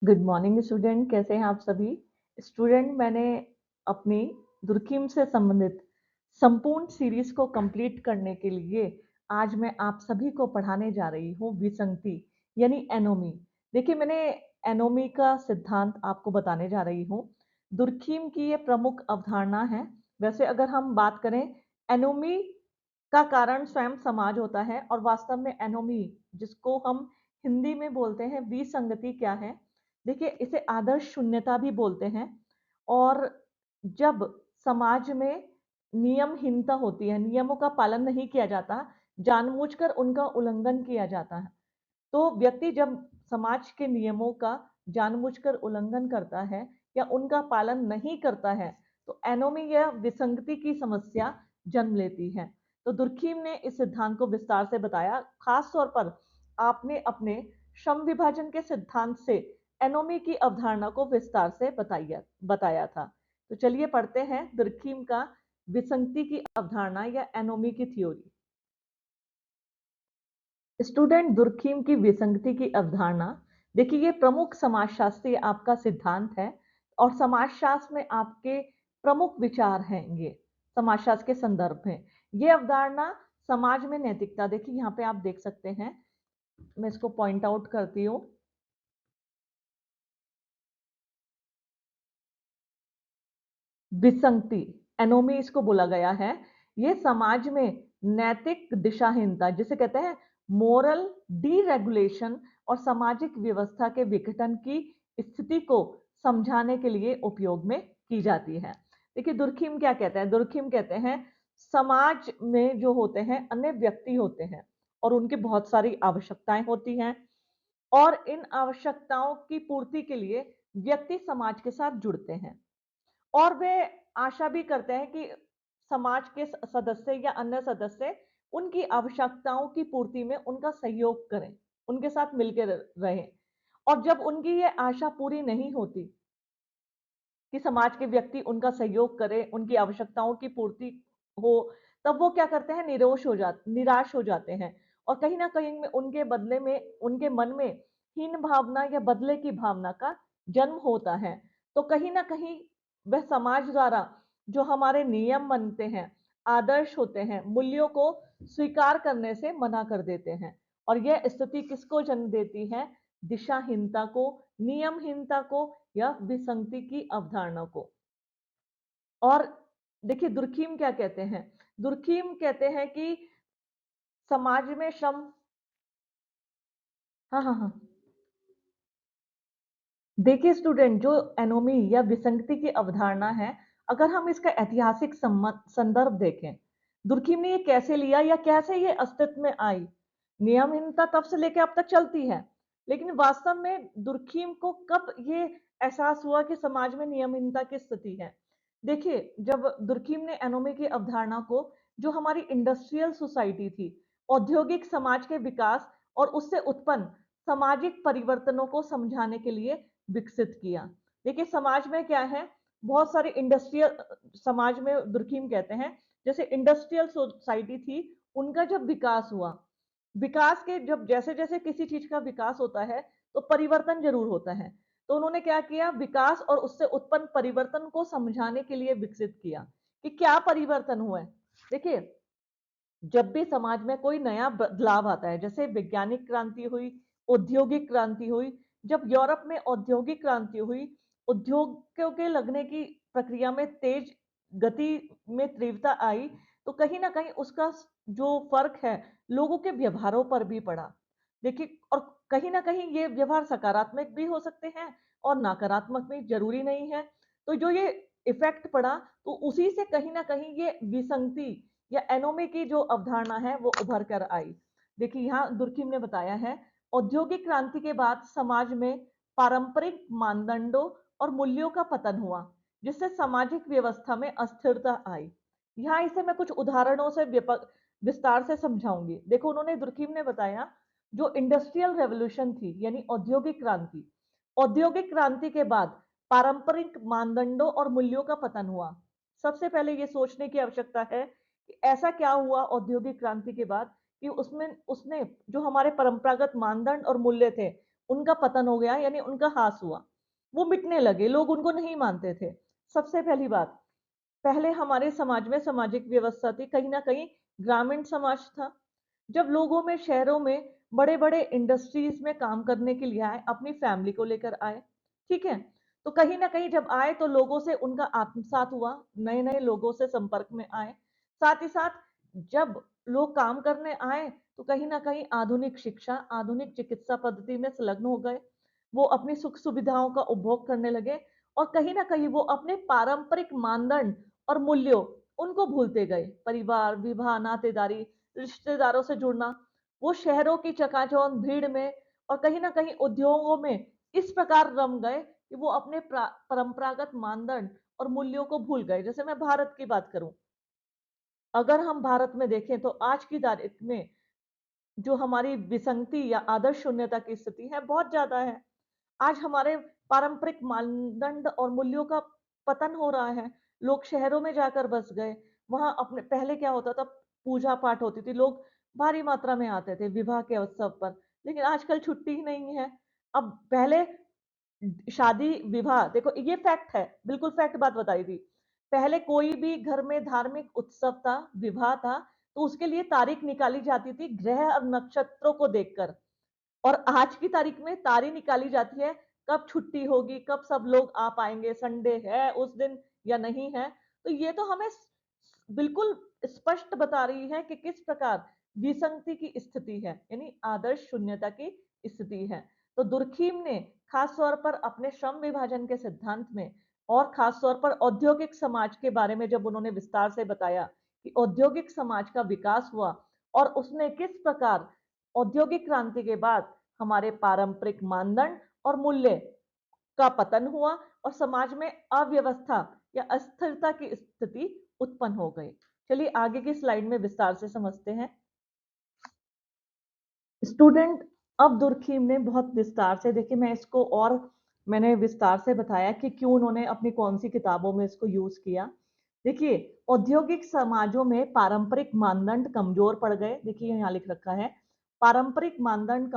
Good morning student, कैसे हैं आप सभी? स्टूडेंट, मैंने अपनी दुर्कीम से संबंधित संपूर्ण सीरीज को कंप्लीट करने के लिए आज मैं आप सभी को पढ़ाने जा रही हूँ विसंगति यानी एनोमी। देखिए, मैंने एनोमी का सिद्धांत आपको बताने जा रही हूँ। दुर्कीम की ये प्रमुख अवधारणा है। वैसे अगर हम बात करें, एनोमी का कारण स्वयं समाज होता है और वास्तव में एनोमी, जिसको हम हिंदी में बोलते हैं विसंगति, क्या है? देखिए, इसे आदर्श शून्यता भी बोलते हैं। और जब समाज में नियमहीनता होती है, नियमों का पालन नहीं किया जाता, जानबूझकर उनका उल्लंघन किया जाता है, तो व्यक्ति जब समाज के नियमों का जानबूझकर उल्लंघन करता है या उनका पालन नहीं करता है, तो एनोमी या विसंगति की समस्या जन्म लेती है। तो दुर्खीम ने इस सिद्धांत को विस्तार से बताया। खास तौर पर आपने अपने श्रम विभाजन के सिद्धांत से एनोमी की अवधारणा को विस्तार से बताया था। तो चलिए पढ़ते हैं दुर्खीम का विसंगति की अवधारणा या एनोमी की थ्योरी। स्टूडेंट, दुर्खीम की विसंगति की अवधारणा, देखिए, ये प्रमुख समाजशास्त्री आपका सिद्धांत है और समाजशास्त्र में आपके प्रमुख विचार हैं। ये समाजशास्त्र के संदर्भ में ये अवधारणा समाज में नैतिकता, देखिए यहाँ पे आप देख सकते हैं, मैं इसको पॉइंट आउट करती हूँ। विसंगति, एनोमी इसको बोला गया है। ये समाज में नैतिक दिशाहीनता, जिसे कहते हैं मोरल डीरेगुलेशन, और सामाजिक व्यवस्था के विघटन की स्थिति को समझाने के लिए उपयोग में की जाती है। देखिए, दुर्खीम क्या कहते हैं? दुर्खीम कहते हैं समाज में जो होते हैं अन्य व्यक्ति होते हैं और उनकी बहुत सारी आवश्यकताएं होती हैं, और इन आवश्यकताओं की पूर्ति के लिए व्यक्ति समाज के साथ जुड़ते हैं और वे आशा भी करते हैं कि समाज के सदस्य या अन्य सदस्य उनकी आवश्यकताओं की पूर्ति में उनका सहयोग करें, उनके साथ मिलकर रहें। और जब उनकी ये आशा पूरी नहीं होती कि समाज के व्यक्ति उनका सहयोग करें, उनकी आवश्यकताओं की पूर्ति हो, तब वो क्या करते हैं? निराश हो जाते हैं और कहीं ना कहीं में उनके बदले में उनके मन में हीन भावना या बदले की भावना का जन्म होता है। तो कहीं ना कहीं वह समाज द्वारा जो हमारे नियम बनते हैं, आदर्श होते हैं, मूल्यों को स्वीकार करने से मना कर देते हैं। और यह स्थिति किसको जन्म देती है? दिशाहीनता को, नियमहीनता को या विसंगति की अवधारणा को। और देखिए, दुर्खीम क्या कहते हैं? दुर्खीम कहते हैं कि समाज में श्रम, हाँ हाँ हाँ, देखिए स्टूडेंट, जो एनोमी या विसंगति की अवधारणा है, अगर हम इसका ऐतिहासिक संदर्भ देखें, दुर्खीम ने ये कैसे लिया या कैसे ये अस्तित्व में आई। नियमहीनता तब से लेकर अब तक चलती है, लेकिन वास्तव में दुर्खीम को कब ये एहसास हुआ कि समाज में नियमहीनता की स्थिति है? देखिए, जब दुर्खीम ने एनोमी की अवधारणा को, जो हमारी इंडस्ट्रियल सोसाइटी थी, औद्योगिक समाज के विकास और उससे उत्पन्न सामाजिक परिवर्तनों को समझाने के लिए विकसित किया। देखिए, समाज में क्या है, बहुत सारे इंडस्ट्रियल समाज में दुर्खीम कहते हैं, जैसे इंडस्ट्रियल सोसाइटी थी, उनका जब विकास हुआ, विकास के जब जैसे-जैसे किसी चीज का विकास होता है, तो परिवर्तन जरूर होता है। तो उन्होंने क्या किया? विकास और उससे उत्पन्न परिवर्तन को समझाने के लिए विकसित किया कि क्या परिवर्तन हुआ है। देखिए, जब भी समाज में कोई नया बदलाव आता है, जैसे वैज्ञानिक क्रांति हुई, औद्योगिक क्रांति हुई, जब यूरोप में औद्योगिक क्रांति हुई, उद्योगों के लगने की प्रक्रिया में तेज गति में तीव्रता आई, तो कहीं ना कहीं उसका जो फर्क है लोगों के व्यवहारों पर भी पड़ा। देखिए, और कहीं ना कहीं ये व्यवहार सकारात्मक भी हो सकते हैं और नकारात्मक भी, जरूरी नहीं है। तो जो ये इफेक्ट पड़ा, तो उसी से कहीं ना कहीं ये विसंगति या एनोमी की जो अवधारणा है वो उभर कर आई। देखिए, यहाँ दुर्खिम ने बताया है, औद्योगिक क्रांति के बाद समाज में पारंपरिक मानदंडों और मूल्यों का पतन हुआ, जिससे सामाजिक व्यवस्था में अस्थिरता आई। यहाँ इसे मैं कुछ उदाहरणों से विस्तार से समझाऊंगी। देखो, उन्होंने, दुर्खिम ने बताया, जो इंडस्ट्रियल रेवोल्यूशन थी यानी औद्योगिक क्रांति, औद्योगिक क्रांति के बाद पारंपरिक मानदंडों और मूल्यों का पतन हुआ। सबसे पहले ये सोचने की आवश्यकता है कि ऐसा क्या हुआ औद्योगिक क्रांति के बाद कि उसमें उसने जो हमारे परंपरागत मानदंड और मूल्य थे उनका पतन हो गया, यानी उनका ह्रास हुआ, वो मिटने लगे, लोग उनको नहीं मानते थे। सबसे पहली बात, पहले हमारे समाज में सामाजिक व्यवस्था थी, कहीं न कहीं ग्रामीण समाज था। जब लोगों में शहरों में बड़े-बड़े इंडस्ट्रीज़ में काम करने के लिए आए, अपनी फैमिली को लेकर आए, ठीक है? तो कहीं न कहीं जब आए तो लोगों से उनका आत्मसात हुआ, नए-नए लोगों से संपर्क में आए। साथ ही साथ जब लोग काम करने आए, तो कहीं न कहीं आधुनिक शिक्षा, आधुनिक चिकित्सा पद्धति में संलग्न हो गए। वो अपनी सुख-सुविधाओं का उपभोग करने लगे और कहीं न कहीं वो अपने पारंपरिक मानदंड और मूल्यों, उनको भूलते गए। परिवार, विवाह, नातेदारी, रिश्तेदारों से जुड़ना, वो शहरों की चकाचौंध भीड़ में और कहीं न कहीं उद्योगों में इस प्रकार रम गए कि वो अपने परंपरागत मानदंड और मूल्यों को भूल गए। जैसे मैं भारत की बात करूँ, अगर हम भारत में देखें तो आज की तारीख में जो हमारी विसंगति या आदर्श शून्यता की स्थिति है, बहुत ज़्यादा है। आज हमारे पारंपरिक मानदंड और मूल्यों का पतन हो रहा है। लोग शहरों में जाकर बस गए। वहाँ अपने पहले क्या होता था, पूजा-पाठ होती थी, लोग भारी मात्रा में आते थे विवाह के अवसर पर, लेकिन आजकल छुट्टी ही नहीं है। अब पहले शादी विवाह, देखो ये फैक्ट है, बिल्कुल फैक्ट बात बताई थी। पहले कोई भी घर में धार्मिक उत्सव था, विवाह था, तो उसके लिए तारीख निकाली जाती थी ग्रह और नक्षत्रों को देखकर। और आज की तारीख में तारीख निकाली जाती है, कब छुट्टी होगी, कब सब लोग आ पाएँगे, संडे है उस दिन या नहीं है। तो ये तो हमें बिल्कुल स्पष्ट बता रही है कि किस प्रकार विसंगति की स्थिति है, यानी आदर्श शून्यता की स्थिति है। तो दुर्खीम ने खास तौर पर अपने श्रम विभाजन के सिद्धांत में और खास तौर पर औद्योगिक समाज के बारे में जब उन्होंने विस्तार से बताया कि औद्योगिक समाज का विकास हुआ और उसने किस प्रकार औद्योगिक क्रांति के बाद हमारे पारंपरिक मानदंड और मूल्य का पतन हुआ और समाज में अव्यवस्था या अस्थिरता की स्थिति उत्पन्न हो गई। चलिए आगे की स्लाइड में विस्तार से समझते हैं। स्टूडेंट, अब दुर्खीम ने बहुत विस्तार से, देखिए मैं इसको और मैंने विस्तार से बताया कि क्यों उन्होंने अपनी कौन सी किताबों में इसको यूज किया। देखिए, औद्योगिक समाजों में पारंपरिक मानदंड कमजोर पड़ गए, देखिए यहाँ लिख रखा है, पारंपरिक मानदंड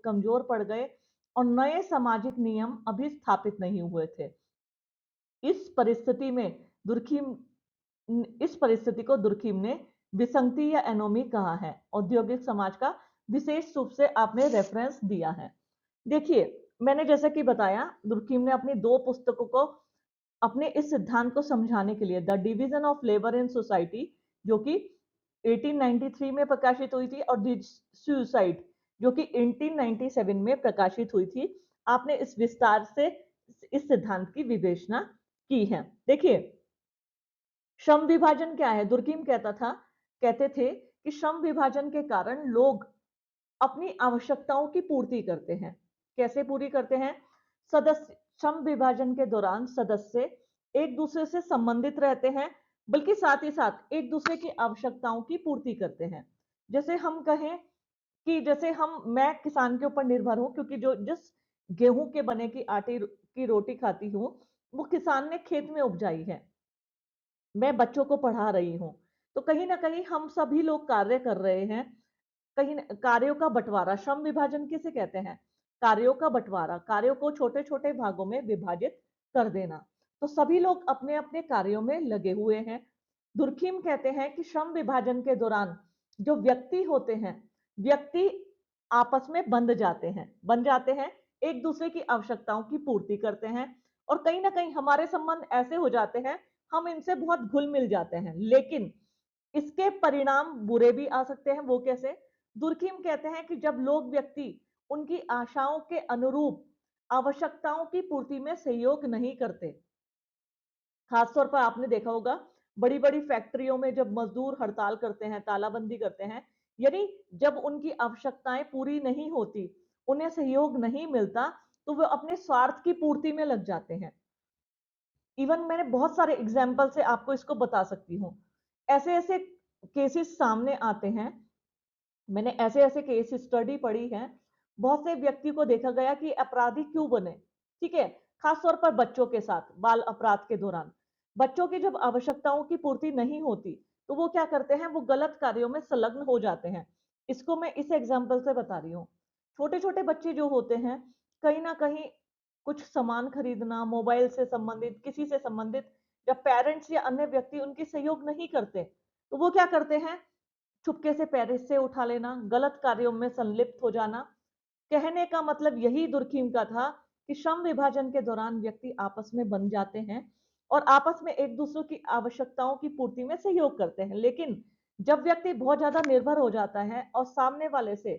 कमजोर पड़ गए और नए सामाजिक नियम अभी स्थापित नहीं हुए थे। इस परिस्थिति में दुर्खीम इस परिस्थिति को दुर्खीम ने विसंगति या एनोमी कहा है। औद्योगिक समाज का विशेष रूप से आपने रेफरेंस दिया है। देखिए, मैंने जैसा कि बताया, दुर्खीम ने अपनी दो पुस्तकों को अपने इस सिद्धांत को समझाने के लिए, the division of labour in society, जो कि 1893 में प्रकाशित हुई थी, और द सुसाइड, जो कि 1897 में प्रकाशित हुई थी, आपने इस विस्तार से इस सिद्धांत की विवेचना की है। देखिए, श्रम विभाजन क्या है? दुर्कीम कहते थे कि श्रम विभाजन के कारण लोग अपनी आवश्यकताओं की पूर्ति करते हैं। कैसे पूरी करते हैं? सदस्य श्रम विभाजन के दौरान सदस्य एक दूसरे से संबंधित रहते हैं, बल्कि साथ ही साथ एक दूसरे की आवश्यकताओं की पूर्ति करते हैं। जैसे हम कहें कि जैसे मैं किसान के ऊपर निर्भर हूं, क्योंकि जो जिस गेहूं के बने की आटे की रोटी खाती हूँ, वो किसान ने खेत में उपजाई है, मैं बच्चों को पढ़ा रही हूँ। तो कहीं ना कहीं हम सभी लोग कार्य कर रहे हैं। कार्यों का बंटवारा, श्रम विभाजन किसे कहते हैं? कार्यों का बंटवारा, कार्यों को छोटे छोटे भागों में विभाजित कर देना। तो सभी लोग अपने अपने कार्यों में लगे हुए हैं। दुर्खीम कहते हैं कि श्रम विभाजन के दौरान जो व्यक्ति होते हैं, व्यक्ति आपस में बन जाते हैं, एक दूसरे की आवश्यकताओं की पूर्ति करते हैं और कहीं ना कहीं हमारे संबंध ऐसे हो जाते हैं, हम इनसे बहुत घुल मिल जाते हैं। लेकिन इसके परिणाम बुरे भी आ सकते हैं। वो कैसे? दुर्खीम कहते हैं कि जब लोग व्यक्ति उनकी आशाओं के अनुरूप आवश्यकताओं की पूर्ति में सहयोग नहीं करते। खासतौर पर आपने देखा होगा, बड़ी बड़ी फैक्ट्रियों में जब मजदूर हड़ताल करते हैं, तालाबंदी करते हैं, यानी जब उनकी आवश्यकताएं पूरी नहीं होती, उन्हें सहयोग नहीं मिलता, तो वो अपने स्वार्थ की पूर्ति में लग जाते हैं। इवन मैंने बहुत सारे एग्जाम्पल से आपको इसको बता सकती हूँ। ऐसे ऐसे केसेस सामने आते हैं, मैंने ऐसे ऐसे केस स्टडी पढ़ी है। बहुत से व्यक्ति को देखा गया कि अपराधी क्यों बने, ठीक है, खासतौर पर बच्चों के साथ बाल अपराध के दौरान बच्चों की जब आवश्यकताओं की पूर्ति नहीं होती, तो वो क्या करते हैं, वो गलत कार्यों में संलग्न हो जाते हैं। इसको मैं इस एग्जाम्पल से बता रही हूँ। छोटे छोटे बच्चे जो होते हैं, कहीं ना कहीं कुछ सामान खरीदना, मोबाइल से संबंधित, किसी से संबंधित, जब पेरेंट्स या अन्य व्यक्ति उनकी सहयोग नहीं करते, तो वो क्या करते हैं, चुपके से पैसे उठा लेना, गलत कार्यों में संलिप्त हो जाना। कहने का मतलब यही दुर्खीम का था कि श्रम विभाजन के दौरान व्यक्ति आपस में बंध जाते हैं और आपस में एक दूसरे की आवश्यकताओं की पूर्ति में सहयोग करते हैं। लेकिन जब व्यक्ति बहुत ज्यादा निर्भर हो जाता है और सामने वाले से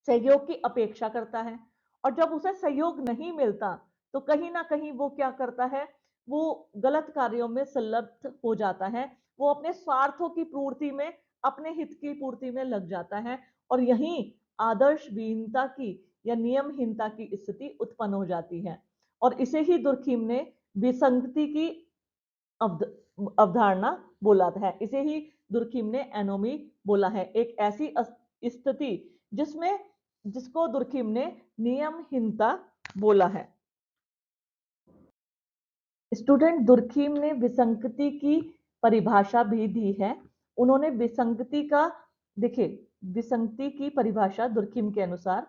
सहयोग की अपेक्षा करता है और जब उसे सहयोग नहीं मिलता, तो कहीं ना कहीं वो क्या करता है, वो गलत कार्यों में संलिप्त हो जाता है। वो अपने स्वार्थों की पूर्ति में, अपने हित की पूर्ति में लग जाता है और यहीं आदर्श विहीनता की या नियमहीनता की स्थिति उत्पन्न हो जाती है। और इसे ही दुर्खीम ने विसंगति की अवधारणा बोला है। इसे ही दुर्खीम ने एनोमी बोला है, एक ऐसी स्थिति जिसमें जिसको दुर्खीम ने नियमहीनता बोला है। स्टूडेंट, दुर्खीम ने विसंगति की परिभाषा भी दी है। उन्होंने विसंगति का, देखिए, विसंगति की परिभाषा दुर्खीम के अनुसार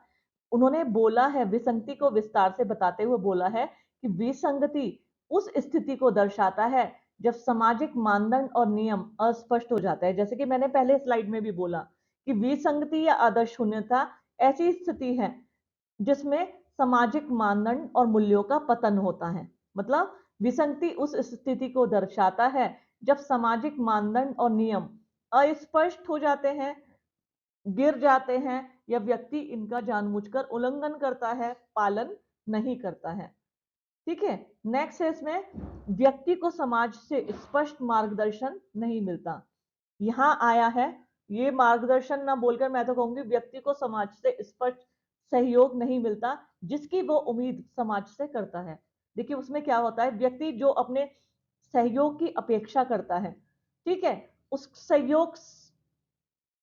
उन्होंने बोला है, विसंगति को विस्तार से बताते हुए बोला है कि विसंगति उस स्थिति को दर्शाता है जब सामाजिक मानदंड और नियम अस्पष्ट हो जाता है। जैसे कि मैंने पहले स्लाइड में भी बोला कि विसंगति या आदर्श शून्यता ऐसी स्थिति है जिसमें सामाजिक मानदंड और मूल्यों का पतन होता है। मतलब विसंगति उस स्थिति को दर्शाता है जब सामाजिक मानदंड और नियम अस्पष्ट हो जाते हैं, गिर जाते हैं, या व्यक्ति इनका जानबूझकर उल्लंघन करता है, पालन नहीं करता है। ठीक है। नेक्स्ट है इसमें व्यक्ति को समाज से स्पष्ट मार्गदर्शन नहीं मिलता। यहां आया है, ये मार्गदर्शन ना बोलकर मैं तो कहूंगी व्यक्ति को समाज से स्पष्ट सहयोग नहीं मिलता जिसकी वो उम्मीद समाज से करता है। देखिए उसमें क्या होता है, व्यक्ति जो अपने सहयोग की अपेक्षा करता है, ठीक है, उस सहयोग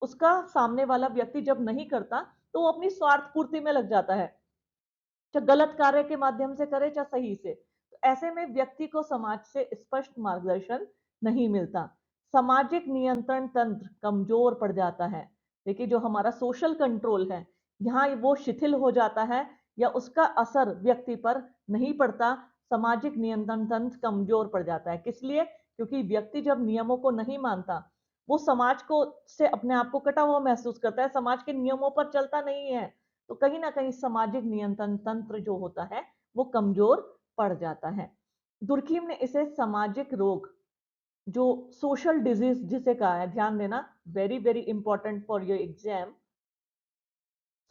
उसका सामने वाला व्यक्ति जब नहीं करता, तो वो अपनी स्वार्थ पूर्ति में लग जाता है, चाहे गलत कार्य के माध्यम से करे चाहे सही से। तो ऐसे में व्यक्ति को समाज से स्पष्ट मार्गदर्शन नहीं मिलता, सामाजिक नियंत्रण तंत्र कमजोर पड़ जाता है। देखिए जो हमारा सोशल कंट्रोल है, यहाँ वो शिथिल हो जाता है या उसका असर व्यक्ति पर नहीं पड़ता, सामाजिक नियंत्रण तंत्र कमजोर पड़ जाता है। किस लिए? क्योंकि व्यक्ति जब नियमों को नहीं मानता, वो समाज को से अपने आप को कटा हुआ महसूस करता है, समाज के नियमों पर चलता नहीं है, तो कहीं ना कहीं सामाजिक नियंत्रण तंत्र जो होता है वो कमजोर पड़ जाता है। दुर्खीम ने इसे सामाजिक रोग, जो सोशल डिजीज जिसे कहा है, ध्यान देना, very very important for your exam,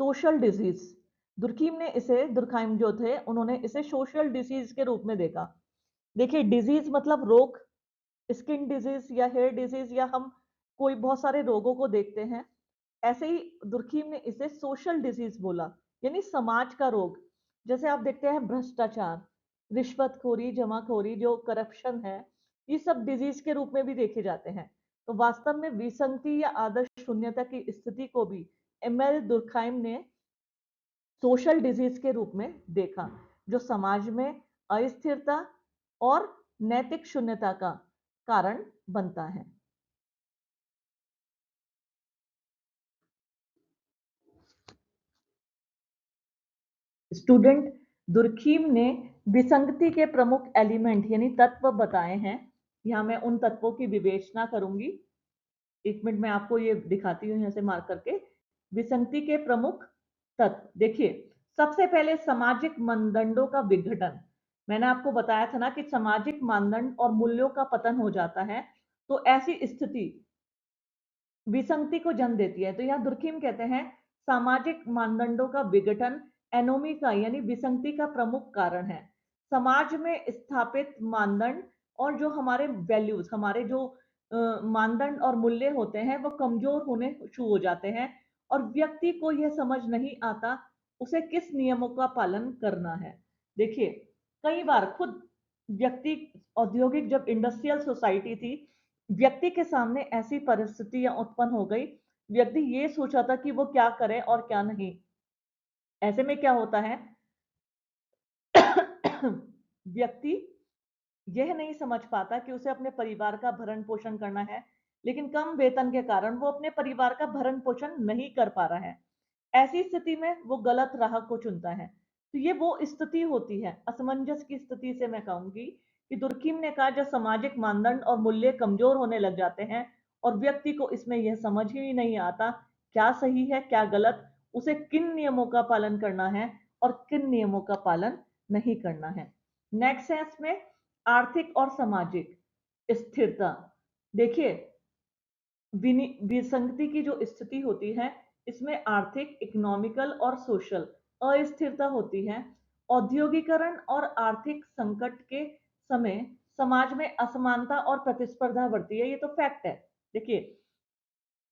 social disease. Durkheim जो थे उन्होंने इसे सोशल डिजीज के रूप में देखा। देखिए डिजीज मतलब रोग, स्किन डिजीज या हेयर डिजीज, या हम कोई बहुत सारे रोगों को देखते हैं, ऐसे ही दुर्खीम ने इसे सोशल डिजीज बोला, यानी समाज का रोग। जैसे आप देखते हैं भ्रष्टाचार, रिश्वतखोरी, जमाखोरी, जो करप्शन है, ये सब डिजीज के रूप में भी देखे जाते हैं। तो वास्तव में विसंगति या आदर्श शून्यता की स्थिति को भी एमएल दुर्खाइम ने सोशल डिजीज के रूप में देखा, जो समाज में अस्थिरता और नैतिक शून्यता का कारण बनता है। स्टूडेंट, दुर्खीम ने विसंगति के प्रमुख एलिमेंट यानी तत्व बताए हैं। यहां मैं उन तत्वों की विवेचना करूंगी। एक मिनट में आपको ये दिखाती हूं यहां से मार्क करके। विसंगति के प्रमुख तत्व देखिए, सबसे पहले सामाजिक मानदंडों का विघटन। मैंने आपको बताया था ना कि सामाजिक मानदंड और मूल्यों का पतन हो जाता है, तो ऐसी स्थिति विसंगति को जन्म देती है। तो यहाँ दुर्खीम कहते हैं सामाजिक मानदंडों का विघटन एनोमी का यानी विसंगति का प्रमुख कारण है। समाज में स्थापित मानदंड और जो हमारे वैल्यूज, हमारे जो मानदंड और मूल्य होते हैं वो कमजोर होने शुरू हो जाते हैं और व्यक्ति को यह समझ नहीं आता उसे किस नियमों का पालन करना है। देखिए कई बार खुद व्यक्ति, औद्योगिक जब इंडस्ट्रियल सोसाइटी थी, व्यक्ति के सामने ऐसी परिस्थितियां उत्पन्न हो गई, व्यक्ति ये सोचा था कि वो क्या करे और क्या नहीं। ऐसे में क्या होता है, व्यक्ति यह नहीं समझ पाता कि उसे अपने परिवार का भरण पोषण करना है, लेकिन कम वेतन के कारण वो अपने परिवार का भरण पोषण नहीं कर पा रहा है। ऐसी स्थिति में वो गलत राह को चुनता है। तो ये वो स्थिति होती है, असमंजस की स्थिति से मैं कहूंगी कि दुर्कीम ने कहा जब सामाजिक मानदंड और मूल्य कमजोर होने लग जाते हैं और व्यक्ति को इसमें यह समझ ही नहीं आता क्या सही है क्या गलत, उसे किन नियमों का पालन करना है और किन नियमों का पालन नहीं करना है। नेक्स्ट है इसमें आर्थिक और सामाजिक स्थिरता। देखिए, विसंगति की जो स्थिति होती है, इसमें आर्थिक, इकोनॉमिकल और सोशल अस्थिरता होती है। औद्योगिकरण और आर्थिक संकट के समय समाज में असमानता और प्रतिस्पर्धा बढ़ती है, ये तो फैक्ट है। देखिए,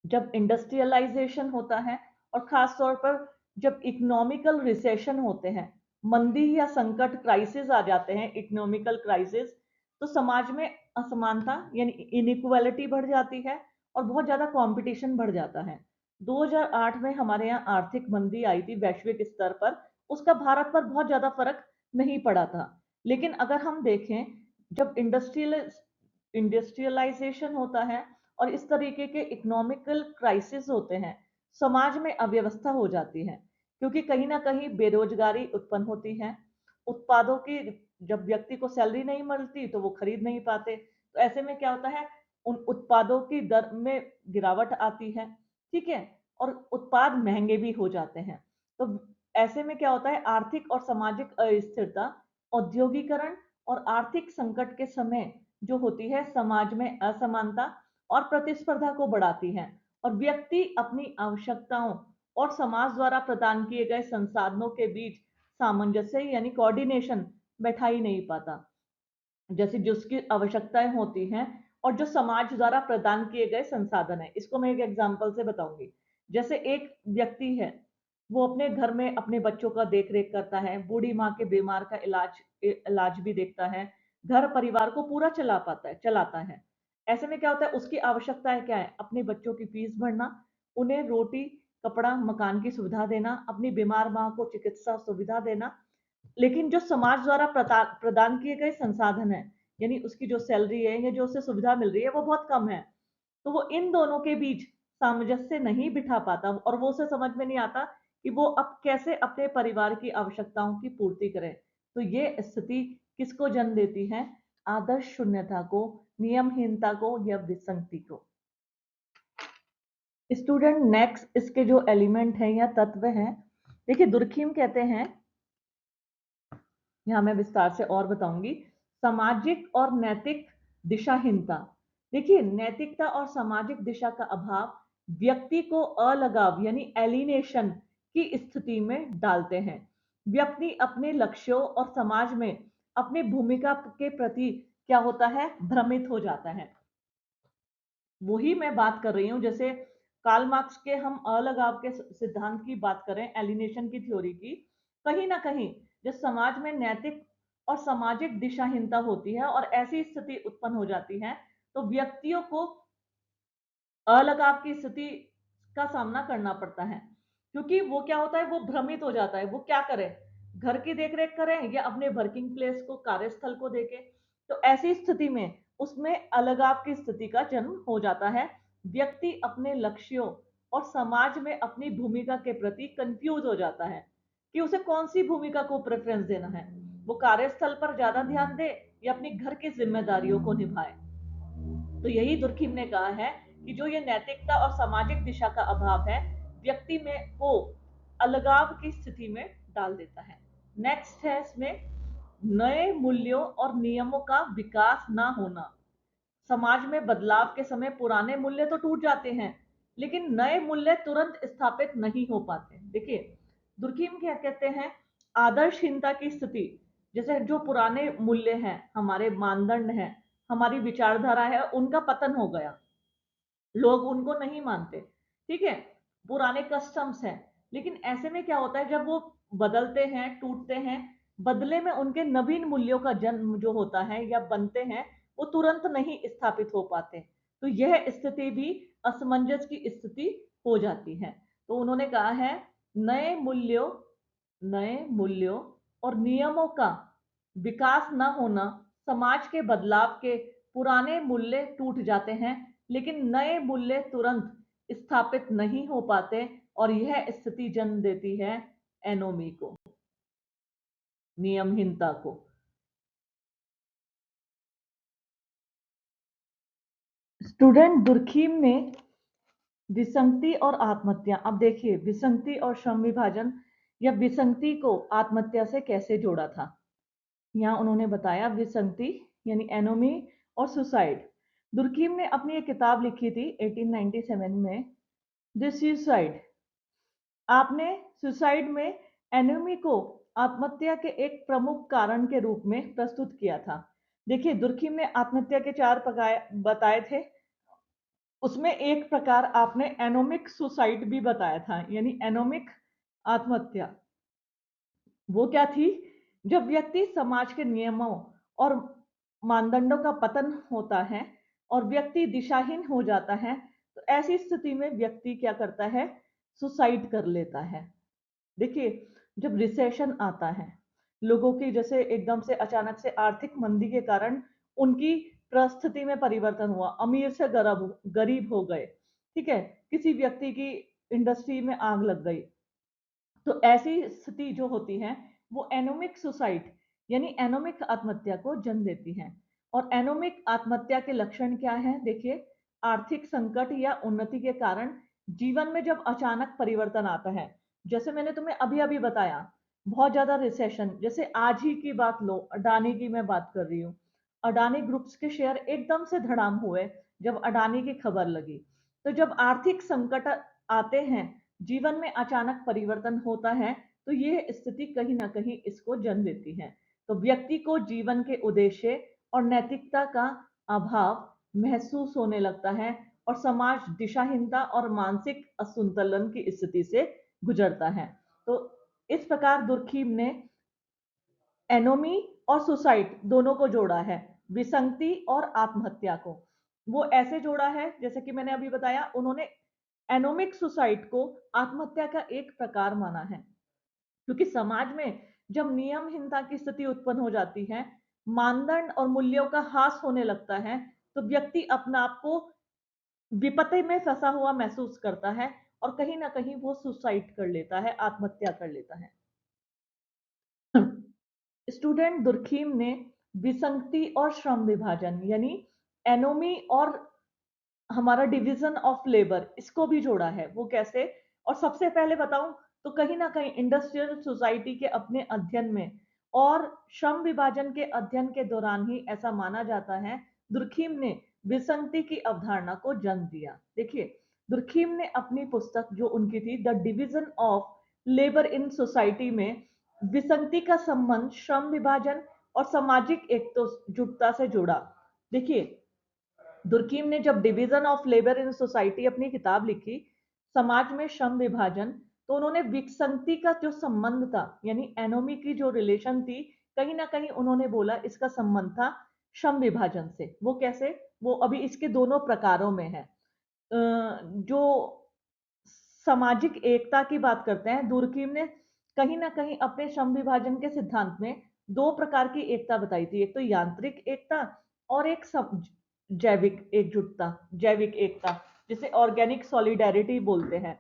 जब इंडस्ट्रियलाइजेशन होता है और खास तौर पर जब इकोनॉमिकल रिसेशन होते हैं, मंदी या संकट क्राइसिस आ जाते हैं, इकोनॉमिकल क्राइसिस, तो समाज में असमानता यानी इनइक्वालिटी बढ़ जाती है और बहुत ज्यादा कंपटीशन बढ़ जाता है। 2008 में हमारे यहाँ आर्थिक मंदी आई थी वैश्विक स्तर पर, उसका भारत पर बहुत ज्यादा फर्क नहीं पड़ा था। लेकिन अगर हम देखें, जब इंडस्ट्रियलाइजेशन होता है और इस तरीके के इकोनॉमिकल क्राइसिस होते हैं, समाज में अव्यवस्था हो जाती है, क्योंकि कहीं ना कहीं बेरोजगारी उत्पन्न होती है। उत्पादों की, जब व्यक्ति को सैलरी नहीं मिलती तो वो खरीद नहीं पाते, तो ऐसे में क्या होता है, उन उत्पादों की दर में गिरावट आती है। ठीक है, और उत्पाद महंगे भी हो जाते हैं। तो ऐसे में क्या होता है, आर्थिक और सामाजिक अस्थिरता, औद्योगिकरण और आर्थिक संकट के समय जो होती है, समाज में असमानता और प्रतिस्पर्धा को बढ़ाती है और व्यक्ति अपनी आवश्यकताओं और समाज द्वारा प्रदान किए गए संसाधनों के बीच सामंजस्य यानी कोऑर्डिनेशन बैठा ही नहीं पाता। जैसे जिसकी आवश्यकताएं होती हैं और जो समाज द्वारा प्रदान किए गए संसाधन है, इसको मैं एक एग्जांपल से बताऊंगी। जैसे एक व्यक्ति है, वो अपने घर में अपने बच्चों का देख रेख करता है, बूढ़ी माँ के बीमार का इलाज भी देखता है, घर परिवार को पूरा चलाता है। ऐसे में क्या होता है, उसकी आवश्यकताएं क्या है, अपने बच्चों की फीस भरना, उन्हें रोटी कपड़ा मकान की सुविधा देना, अपनी बीमार माँ को चिकित्सा सुविधा देना। लेकिन जो समाज द्वारा प्रदान किए गए संसाधन है, यानी उसकी जो सैलरी है या जो उसे सुविधा मिल रही है, वो बहुत कम है। तो वो इन दोनों के बीच सामंजस्य नहीं बिठा पाता और वो उसे समझ में नहीं आता कि वो अब कैसे अपने परिवार की आवश्यकताओं की पूर्ति करे। तो ये स्थिति किसको जन्म देती है, आदर्श शून्यता को, नियमहीनता को या विसंगति को। स्टूडेंट, नेक्स्ट इसके जो एलिमेंट हैं या तत्व हैं, देखिए दुर्खीम कहते हैं, यहाँ मैं विस्तार से और बताऊंगी, सामाजिक और नैतिक दिशाहीनता। देखिए, नैतिकता और सामाजिक दिशा का अभाव व्यक्ति को अलगाव यानी एलिनेशन की स्थिति में डालते हैं। व्यक्ति अपने लक्ष्यों और समाज में अपनी भूमिका के प्रति क्या होता है, भ्रमित हो जाता है। वही मैं बात कर रही हूँ, जैसे कार्ल मार्क्स के हम अलगाव के सिद्धांत की बात करें, एलिनेशन की थ्योरी की, कहीं ना कहीं जब समाज में नैतिक और सामाजिक दिशाहीनता होती है और ऐसी स्थिति उत्पन्न हो जाती है, तो व्यक्तियों को अलगाव की स्थिति का सामना करना पड़ता है। क्योंकि वो क्या होता है, वो भ्रमित हो जाता है, वो क्या करे, घर की देखरेख करें या अपने वर्किंग प्लेस को, कार्यस्थल को देखे। तो ऐसी स्थिति में उसमें अलगाव की स्थिति का जन्म हो जाता है। व्यक्ति अपने लक्ष्यों और समाज में अपनी भूमिका के प्रति कंफ्यूज हो जाता है कि उसे कौन सी भूमिका को प्रेफरेंस देना है, वो कार्यस्थल पर ज्यादा ध्यान दे या अपनी घर की जिम्मेदारियों को निभाए। तो यही दुर्खिम ने कहा है कि जो ये नैतिकता और सामाजिक दिशा का अभाव है, व्यक्ति में को अलगाव की स्थिति में डाल देता है। नेक्स्ट है इसमें नए मूल्यों और नियमों का विकास ना होना। समाज में बदलाव के समय पुराने मूल्य तो टूट जाते हैं, लेकिन नए मूल्य तुरंत स्थापित नहीं हो पाते। देखिए, दुर्खिम क्या कहते हैं, आदर्शहीनता की स्थिति, जैसे जो पुराने मूल्य हैं, हमारे मानदंड हैं, हमारी विचारधारा है, उनका पतन हो गया, लोग उनको नहीं मानते। ठीक है, पुराने कस्टम्स हैं। लेकिन ऐसे में क्या होता है, जब वो बदलते हैं, टूटते हैं, बदले में उनके नवीन मूल्यों का जन्म जो होता है या बनते हैं, वो तुरंत नहीं स्थापित हो पाते। तो यह स्थिति भी असमंजस की स्थिति हो जाती है। तो उन्होंने कहा है, नए मूल्यों और नियमों का विकास न होना, समाज के बदलाव के पुराने मूल्य टूट जाते हैं, लेकिन नए मूल्य तुरंत स्थापित नहीं हो पाते और यह स्थिति जन्म देती है एनोमी को। नियमहीनता को। स्टूडेंट दुर्खीम ने विसंगति और आत्महत्या, अब देखिए विसंगति और श्रम विभाजन या विसंगति को आत्महत्या से कैसे जोड़ा था। यहाँ उन्होंने बताया विसंगति यानी एनोमी और सुसाइड। दुर्खीम ने अपनी एक किताब लिखी थी 1897 में, द सुसाइड। आपने सुसाइड में एनोमी को आत्महत्या के एक प्रमुख कारण के रूप में प्रस्तुत किया था। देखिए दुर्खीम ने आत्महत्या के 4 बताए थे, उसमें एक प्रकार आपने एनोमिक सुसाइड भी बताया था, यानी एनोमिक आत्महत्या। वो क्या थी? जब व्यक्ति समाज के नियमों और मानदंडों का पतन होता है और व्यक्ति दिशाहीन हो जाता है, तो ऐसी स्थिति में व्यक्ति क्या करता है? सुसाइड कर लेता है। देखिए जब रिसेशन आता है, लोगों की जैसे एकदम से अचानक से आर्थिक मंदी के कारण उनकी परिस्थिति में परिवर्तन हुआ, अमीर से गरीब हो गए, ठीक है, किसी व्यक्ति की इंडस्ट्री में आग लग गई, तो ऐसी स्थिति जो होती है वो एनोमिक सुसाइड यानी एनोमिक आत्महत्या को जन्म देती है। और एनोमिक आत्महत्या के लक्षण क्या है? देखिए आर्थिक संकट या उन्नति के कारण जीवन में जब अचानक परिवर्तन आता है, जैसे मैंने तुम्हें अभी अभी बताया, बहुत ज्यादा रिसेशन, जैसे आज ही की बात लो, अडानी की मैं बात कर रही हूँ। अडानी ग्रुप्स के शेयर एकदम से धड़ाम हुए जब अडानी की खबर लगी। तो जब आर्थिक संकट आते हैं, जीवन में अचानक परिवर्तन होता है, तो यह स्थिति कहीं ना कहीं इसको जन्म देती है। तो व्यक्ति को जीवन के उद्देश्य और नैतिकता का अभाव महसूस होने लगता है और समाज दिशाहीनता और मानसिक असंतुलन की स्थिति से गुजरता है। तो इस प्रकार दुर्खीम ने एनोमी और सुसाइड दोनों को जोड़ा है, विसंगति और आत्महत्या को। वो ऐसे जोड़ा है जैसे कि मैंने अभी बताया, उन्होंने एनोमिक सुसाइड को आत्महत्या का एक प्रकार माना है, क्योंकि समाज में जब नियमहीनता की स्थिति उत्पन्न हो जाती है, मानदंड और मूल्यों का ह्रास होने लगता है, तो व्यक्ति अपने आप को विपत्ति में फंसा हुआ महसूस करता है और कहीं ना कहीं वो सुसाइड कर लेता है, आत्महत्या कर लेता है। स्टूडेंट दुर्खीम ने विसंगति और श्रम विभाजन यानी एनोमी और हमारा डिवीजन ऑफ लेबर इसको भी जोड़ा है। वो कैसे? और सबसे पहले बताऊं तो कहीं ना कहीं इंडस्ट्रियल सोसाइटी के अपने अध्ययन में और श्रम विभाजन के अध्ययन के दौरान ही ऐसा माना जाता है, दुर्खीम ने विसंगति की अवधारणा को जन्म दिया। देखिए दुर्खीम ने अपनी पुस्तक जो उनकी थी the division of labour in society में विसंगति का संबंध श्रम विभाजन और सामाजिक एकजुटता से जोड़ा। देखिए दुर्कीम ने जब division of labour in society अपनी किताब लिखी, समाज में श्रम विभाजन, तो उन्होंने विसंगति का जो संबंध था यानी एनोमी की जो रिलेशन थी, कहीं ना कहीं उन्होंने बोला इसका संबंध था श्रम विभाजन से। वो कैसे? वो अभी इसके दोनों प्रकारों में है। जो सामाजिक एकता की बात करते हैं, दुर्कीम ने कहीं ना कहीं अपने श्रम विभाजन के सिद्धांत में दो प्रकार की एकता बताई थी, एक तो यांत्रिक एकता और एक जैविक एकजुटता, जैविक एकता, जिसे ऑर्गेनिक सॉलिडेरिटी बोलते हैं।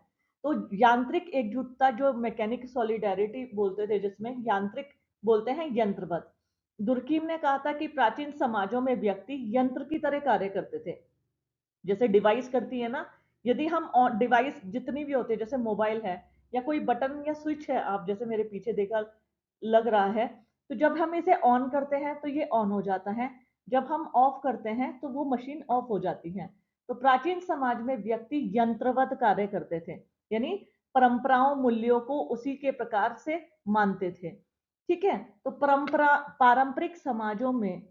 तो यांत्रिक एकजुटता जो मैकेनिक सॉलिडेरिटी बोलते थे, जिसमें यांत्रिक बोलते हैं यंत्रवत। दुर्कीम ने कहा था कि प्राचीन समाजों में व्यक्ति यंत्र की तरह कार्य करते थे, जैसे डिवाइस करती है ना, यदि हम डिवाइस जितनी भी होती है, जैसे मोबाइल है या कोई बटन या स्विच है, आप जैसे मेरे पीछे देखा लग रहा है, तो जब हम इसे ऑन करते हैं तो ये ऑन हो जाता है, जब हम ऑफ करते हैं तो वो मशीन ऑफ हो जाती है। तो प्राचीन समाज में व्यक्ति यंत्रवत कार्य करते थे, यानी परंपराओं मूल्यों को उसी के प्रकार से मानते थे। ठीक है, तो पारंपरिक समाजों में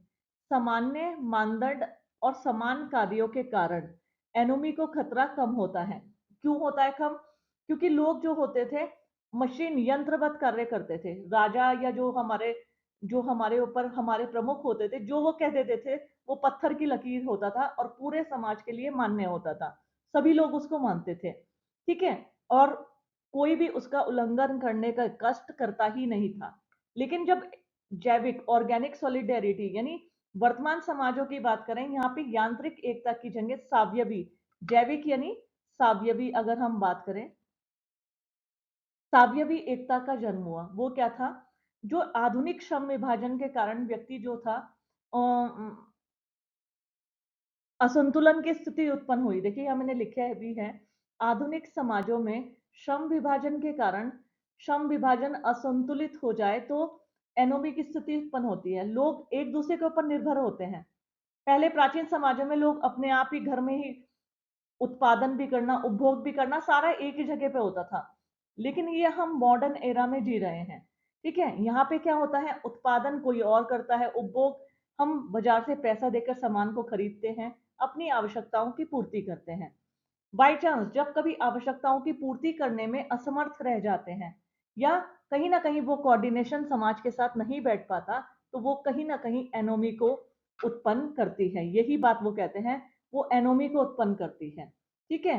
सामान्य मानदंड और समान कार्यों के कारण एनोमी को खतरा कम होता है। क्यों होता है कम? क्योंकि लोग जो होते थे मशीन यंत्रवत कार्य करते थे। राजा या जो हमारे ऊपर हमारे प्रमुख होते थे, जो वो कह देते थे वो पत्थर की लकीर होता था और पूरे समाज के लिए मान्य होता था, सभी लोग उसको मानते थे। ठीक है, और कोई भी उसका उल्लंघन करने का कष्ट करता ही नहीं था। लेकिन जब जैविक ऑर्गेनिक सॉलिडेरिटी यानी वर्तमान समाजों की बात करें, यहाँ पे यांत्रिक एकता की जगह सावयवी, जैविक यानी सावयवी अगर हम बात करें, सावयवी एकता का जन्म हुआ। वो क्या था? जो आधुनिक श्रम विभाजन के कारण व्यक्ति जो था असंतुलन की स्थिति उत्पन्न हुई। देखिए, यहाँ मैंने लिखा है भी है, आधुनिक समाजों में श्रम विभाजन के कारण श्रम विभाजन असंतुलित हो जाए तो एनोमी की स्थिति उत्पन्न होती है। लोग एक दूसरे के ऊपर निर्भर होते हैं। पहले प्राचीन समाजों में लोग अपने आप ही घर में ही उत्पादन भी करना, उपभोग भी करना, सारा एक ही जगह पे होता था। लेकिन ये हम मॉडर्न एरा में जी रहे हैं, ठीक है? यहाँ पे क्या होता है, उत्पादन कोई और करता है, उपभोग हम बाजार से पैसा देकर सामान को खरीदते हैं, अपनी आवश्यकताओं की पूर्ति करते हैं। बाय चांस जब कभी आवश्यकताओं की पूर्ति करने में असमर्थ रह जाते हैं या कहीं ना कहीं वो कोऑर्डिनेशन समाज के साथ नहीं बैठ पाता, तो वो कहीं ना कहीं एनोमी को उत्पन्न करती है। यही बात वो कहते हैं, वो एनोमी को उत्पन्न करती है। ठीक है,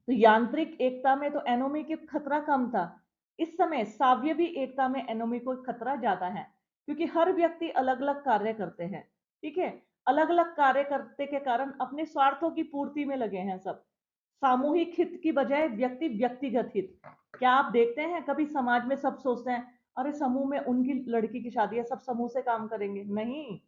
तो यांत्रिक एकता में तो एनोमी की खतरा कम था। इस समय सावयवी एकता में एनोमी को खतरा ज्यादा है, क्योंकि हर व्यक्ति अलग अलग कार्य करते हैं। ठीक है, अलग अलग कार्य करते के कारण अपने स्वार्थों की पूर्ति में लगे हैं सब। सामूहिक हित की बजाय व्यक्तिगत हित। क्या आप देखते हैं कभी समाज में सब सोचते हैं, अरे समूह में उनकी लड़की की शादी है, सब समूह से काम करेंगे? नहीं,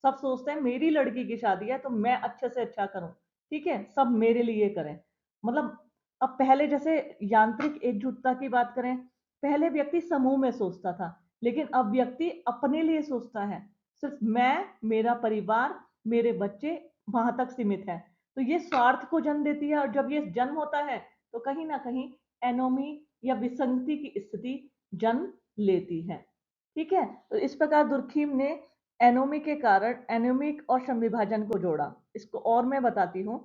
सब सोचते हैं मेरी लड़की की शादी है तो मैं अच्छे से अच्छा करूं, ठीक है, सब मेरे लिए करें। मतलब अब पहले जैसे यांत्रिक एकजुटता की बात करें, पहले व्यक्ति समूह में सोचता था, लेकिन अब व्यक्ति अपने लिए सोचता है। सिर्फ मैं, मेरा परिवार, मेरे बच्चे, वहां तक सीमित है। तो ये स्वार्थ को जन्म देती है, और जब ये जन्म होता है तो कहीं ना कहीं एनोमी या विसंगति की स्थिति जन्म लेती है। ठीक है, तो इस प्रकार दुर्खीम ने एनोमी के कारण एनोमिक और श्रम विभाजन को जोड़ा। इसको और मैं बताती हूँ।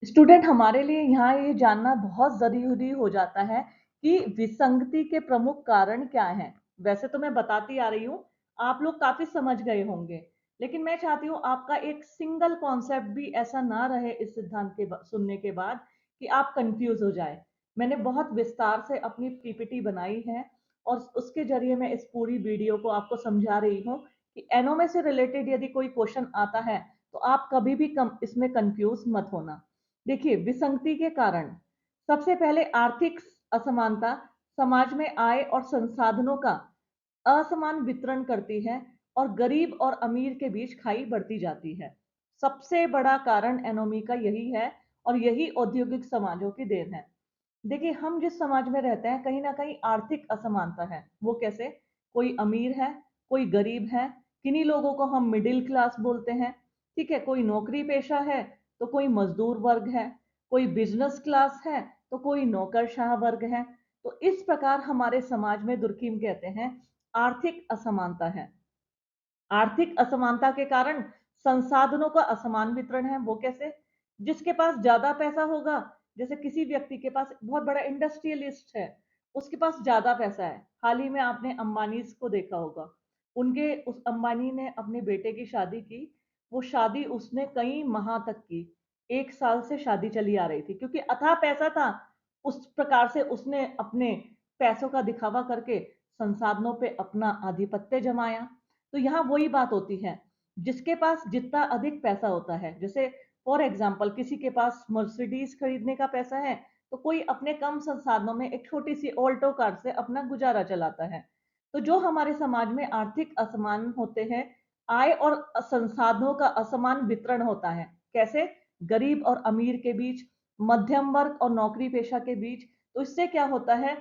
स्टूडेंट, हमारे लिए यहाँ ये जानना बहुत जरूरी हो जाता है कि विसंगति के प्रमुख कारण क्या हैं। वैसे तो मैं बताती आ रही हूँ, आप लोग काफी समझ गए होंगे, लेकिन मैं चाहती हूँ आपका एक सिंगल कॉन्सेप्ट भी ऐसा ना रहे इस सिद्धांत के सुनने के बाद कि आप कंफ्यूज हो जाए। मैंने बहुत विस्तार से अपनी पीपीटी बनाई है और उसके जरिए मैं इस पूरी वीडियो को आपको समझा रही हूँ कि एनोमे से रिलेटेड यदि कोई क्वेश्चन आता है तो आप कभी भी इसमें कंफ्यूज मत होना। देखिए, विसंगति के कारण सबसे पहले आर्थिक असमानता समाज में आय और संसाधनों का असमान वितरण करती है और गरीब और अमीर के बीच खाई बढ़ती जाती है। सबसे बड़ा कारण एनोमी का यही है और यही औद्योगिक समाजों की देन है। देखिए, हम जिस समाज में रहते हैं कहीं ना कहीं आर्थिक असमानता है। वो कैसे? कोई अमीर है, कोई गरीब है, किन्हीं लोगों को हम मिडिल क्लास बोलते हैं। ठीक है, कोई नौकरी पेशा है तो कोई मजदूर वर्ग है, कोई बिजनेस क्लास है तो कोई नौकरशाह वर्ग है। तो इस प्रकार हमारे समाज में दुर्खीम कहते हैं आर्थिक असमानता है। आर्थिक असमानता के कारण संसाधनों का असमान वितरण है। वो कैसे? जिसके पास ज्यादा पैसा होगा, जैसे किसी व्यक्ति के पास बहुत बड़ा इंडस्ट्रियलिस्ट है, उसके पास ज्यादा पैसा है। हाल ही में आपने अंबानी को देखा होगा, उनके उस अंबानी ने अपने बेटे की शादी की। वो शादी उसने कई माह तक की, 1 साल से शादी चली आ रही थी, क्योंकि अथाह पैसा था। उस प्रकार से उसने अपने पैसों का दिखावा करके संसाधनों पे अपना आधिपत्य जमाया। तो यहाँ वही बात होती है, जिसके पास जितना अधिक पैसा होता है, जैसे फॉर एग्जाम्पल किसी के पास मर्सिडीज खरीदने का पैसा है, तो कोई अपने कम संसाधनों में एक छोटी सी ऑल्टो कार से अपना गुजारा चलाता है। तो जो हमारे समाज में आर्थिक असमान होते हैं, आय और संसाधनों का असमान वितरण होता है। कैसे? गरीब और अमीर के बीच, मध्यम वर्ग और नौकरी पेशा के बीच। तो इससे क्या होता है,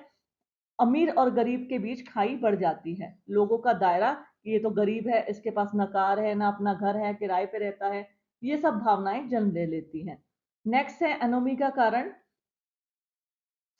अमीर और गरीब के बीच खाई बढ़ जाती है। लोगों का दायरा, ये तो गरीब है, इसके पास ना कार है, ना अपना घर है, किराए पे रहता है, ये सब भावनाएं जन्म ले लेती हैं। नेक्स्ट है एनोमी का कारण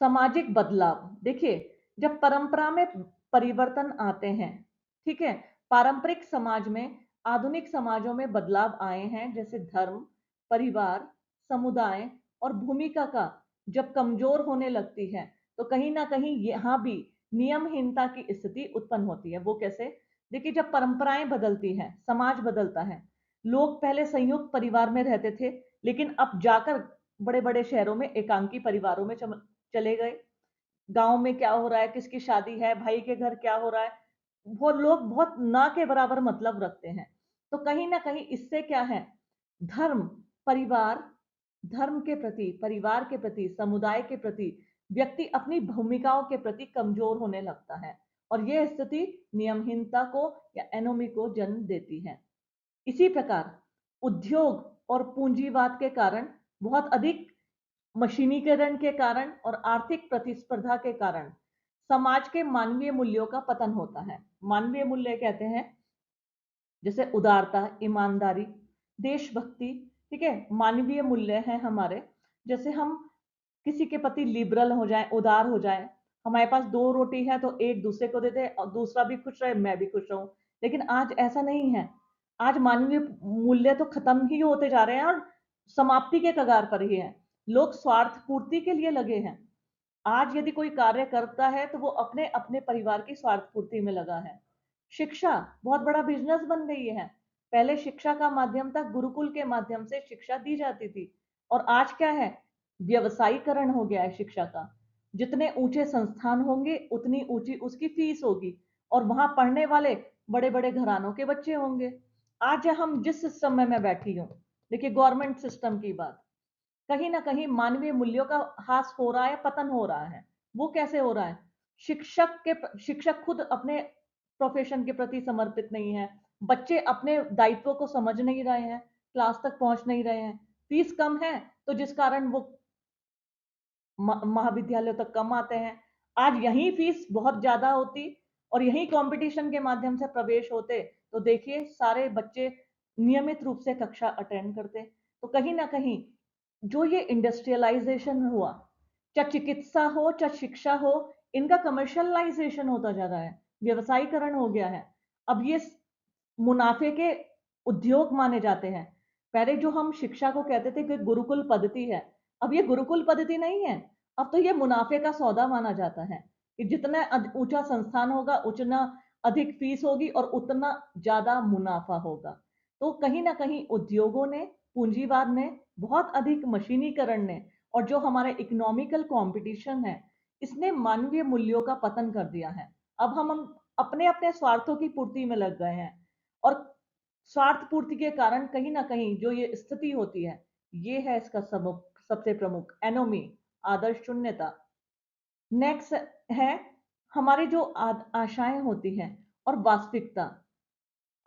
सामाजिक बदलाव। देखिए, जब परंपरा में परिवर्तन आते हैं, ठीक है, पारंपरिक समाज में आधुनिक समाजों में बदलाव आए हैं, जैसे धर्म, परिवार, समुदाय और भूमिका का जब कमजोर होने लगती है, तो कहीं ना कहीं यहाँ भी नियमहीनता की स्थिति उत्पन्न होती है। वो कैसे? देखिए, जब परंपराएं बदलती हैं, समाज बदलता है। लोग पहले संयुक्त परिवार में रहते थे, लेकिन अब जाकर बड़े बड़े शहरों में एकांकी परिवारों में चले गए। गांव में क्या हो रहा है, किसकी शादी है, भाई के घर क्या हो रहा है, वो लोग बहुत ना के बराबर मतलब रखते हैं। तो कहीं ना कहीं इससे क्या है, धर्म, परिवार, धर्म के प्रति, परिवार के प्रति, समुदाय के प्रति व्यक्ति अपनी भूमिकाओं के प्रति कमजोर होने लगता है। और यह स्थिति नियमहीनता को या एनोमी को जन्म देती है। इसी प्रकार उद्योग और पूंजीवाद के कारण, बहुत अधिक मशीनीकरण के कारण और आर्थिक प्रतिस्पर्धा के कारण समाज के मानवीय मूल्यों का पतन होता है। मानवीय मूल्य कहते हैं जैसे उदारता, ईमानदारी, देशभक्ति, ठीक है, मानवीय मूल्य हैं हमारे। जैसे हम किसी के प्रति लिबरल हो जाए, उदार हो जाए, हमारे पास दो रोटी है तो एक दूसरे को दे दे और दूसरा भी खुश रहे, मैं भी खुश रहूं। लेकिन आज ऐसा नहीं है। आज मानवीय मूल्य तो खत्म ही होते जा रहे हैं और समाप्ति के कगार पर ही है। लोग स्वार्थ पूर्ति के लिए लगे हैं। आज यदि कोई कार्य करता है तो वो अपने अपने परिवार की स्वार्थ पूर्ति में लगा है। शिक्षा बहुत बड़ा बिजनेस बन गई है। पहले शिक्षा का माध्यम था, गुरुकुल के माध्यम से शिक्षा दी जाती थी, और आज क्या है, व्यवसायीकरण हो गया है शिक्षा का। जितने ऊंचे संस्थान होंगे उतनी ऊंची उसकी फीस होगी, और वहां पढ़ने वाले बड़े बड़े घरानों के बच्चे होंगे। आज हम जिस सिस्टम में मैं बैठी हूँ, देखिए गवर्नमेंट सिस्टम की बात, कहीं ना कहीं मानवीय मूल्यों का ह्रास हो रहा है, पतन हो रहा है। वो कैसे हो रहा है? शिक्षक खुद अपने प्रोफेशन के प्रति समर्पित नहीं है। बच्चे अपने दायित्वों को समझ नहीं रहे हैं, क्लास तक पहुंच नहीं रहे हैं। फीस कम है तो जिस कारण वो महाविद्यालयों तक कम आते हैं। आज यही फीस बहुत ज्यादा होती और यही कंपटीशन के माध्यम से प्रवेश होते, तो देखिए सारे बच्चे नियमित रूप से कक्षा अटेंड करते। तो कहीं ना कहीं जो ये इंडस्ट्रियलाइजेशन हुआ, चाहे चिकित्सा हो चाहे शिक्षा हो, इनका कमर्शियलाइजेशन होता जा रहा है, व्यवसायीकरण हो गया है। अब ये मुनाफे के उद्योग माने जाते हैं। पहले जो हम शिक्षा को कहते थे कि गुरुकुल पद्धति है, अब ये गुरुकुल पद्धति नहीं है। अब तो ये मुनाफे का सौदा माना जाता है कि जितना ऊंचा संस्थान होगा उतना अधिक फीस होगी और उतना ज्यादा मुनाफा होगा। तो कहीं ना कहीं उद्योगों ने, पूंजीवाद ने, बहुत अधिक मशीनीकरण ने, और जो हमारे इकोनॉमिकल कंपटीशन है, इसने मानवीय मूल्यों का पतन कर दिया है। अब हम अपने अपने स्वार्थों की पूर्ति में लग गए हैं, और स्वार्थ पूर्ति के कारण कहीं ना कहीं जो ये स्थिति होती है, ये है इसका सबसे प्रमुख एनोमी, आदर्श शून्यता। नेक्स्ट है हमारी जो आशाएं होती हैं और वास्तविकता,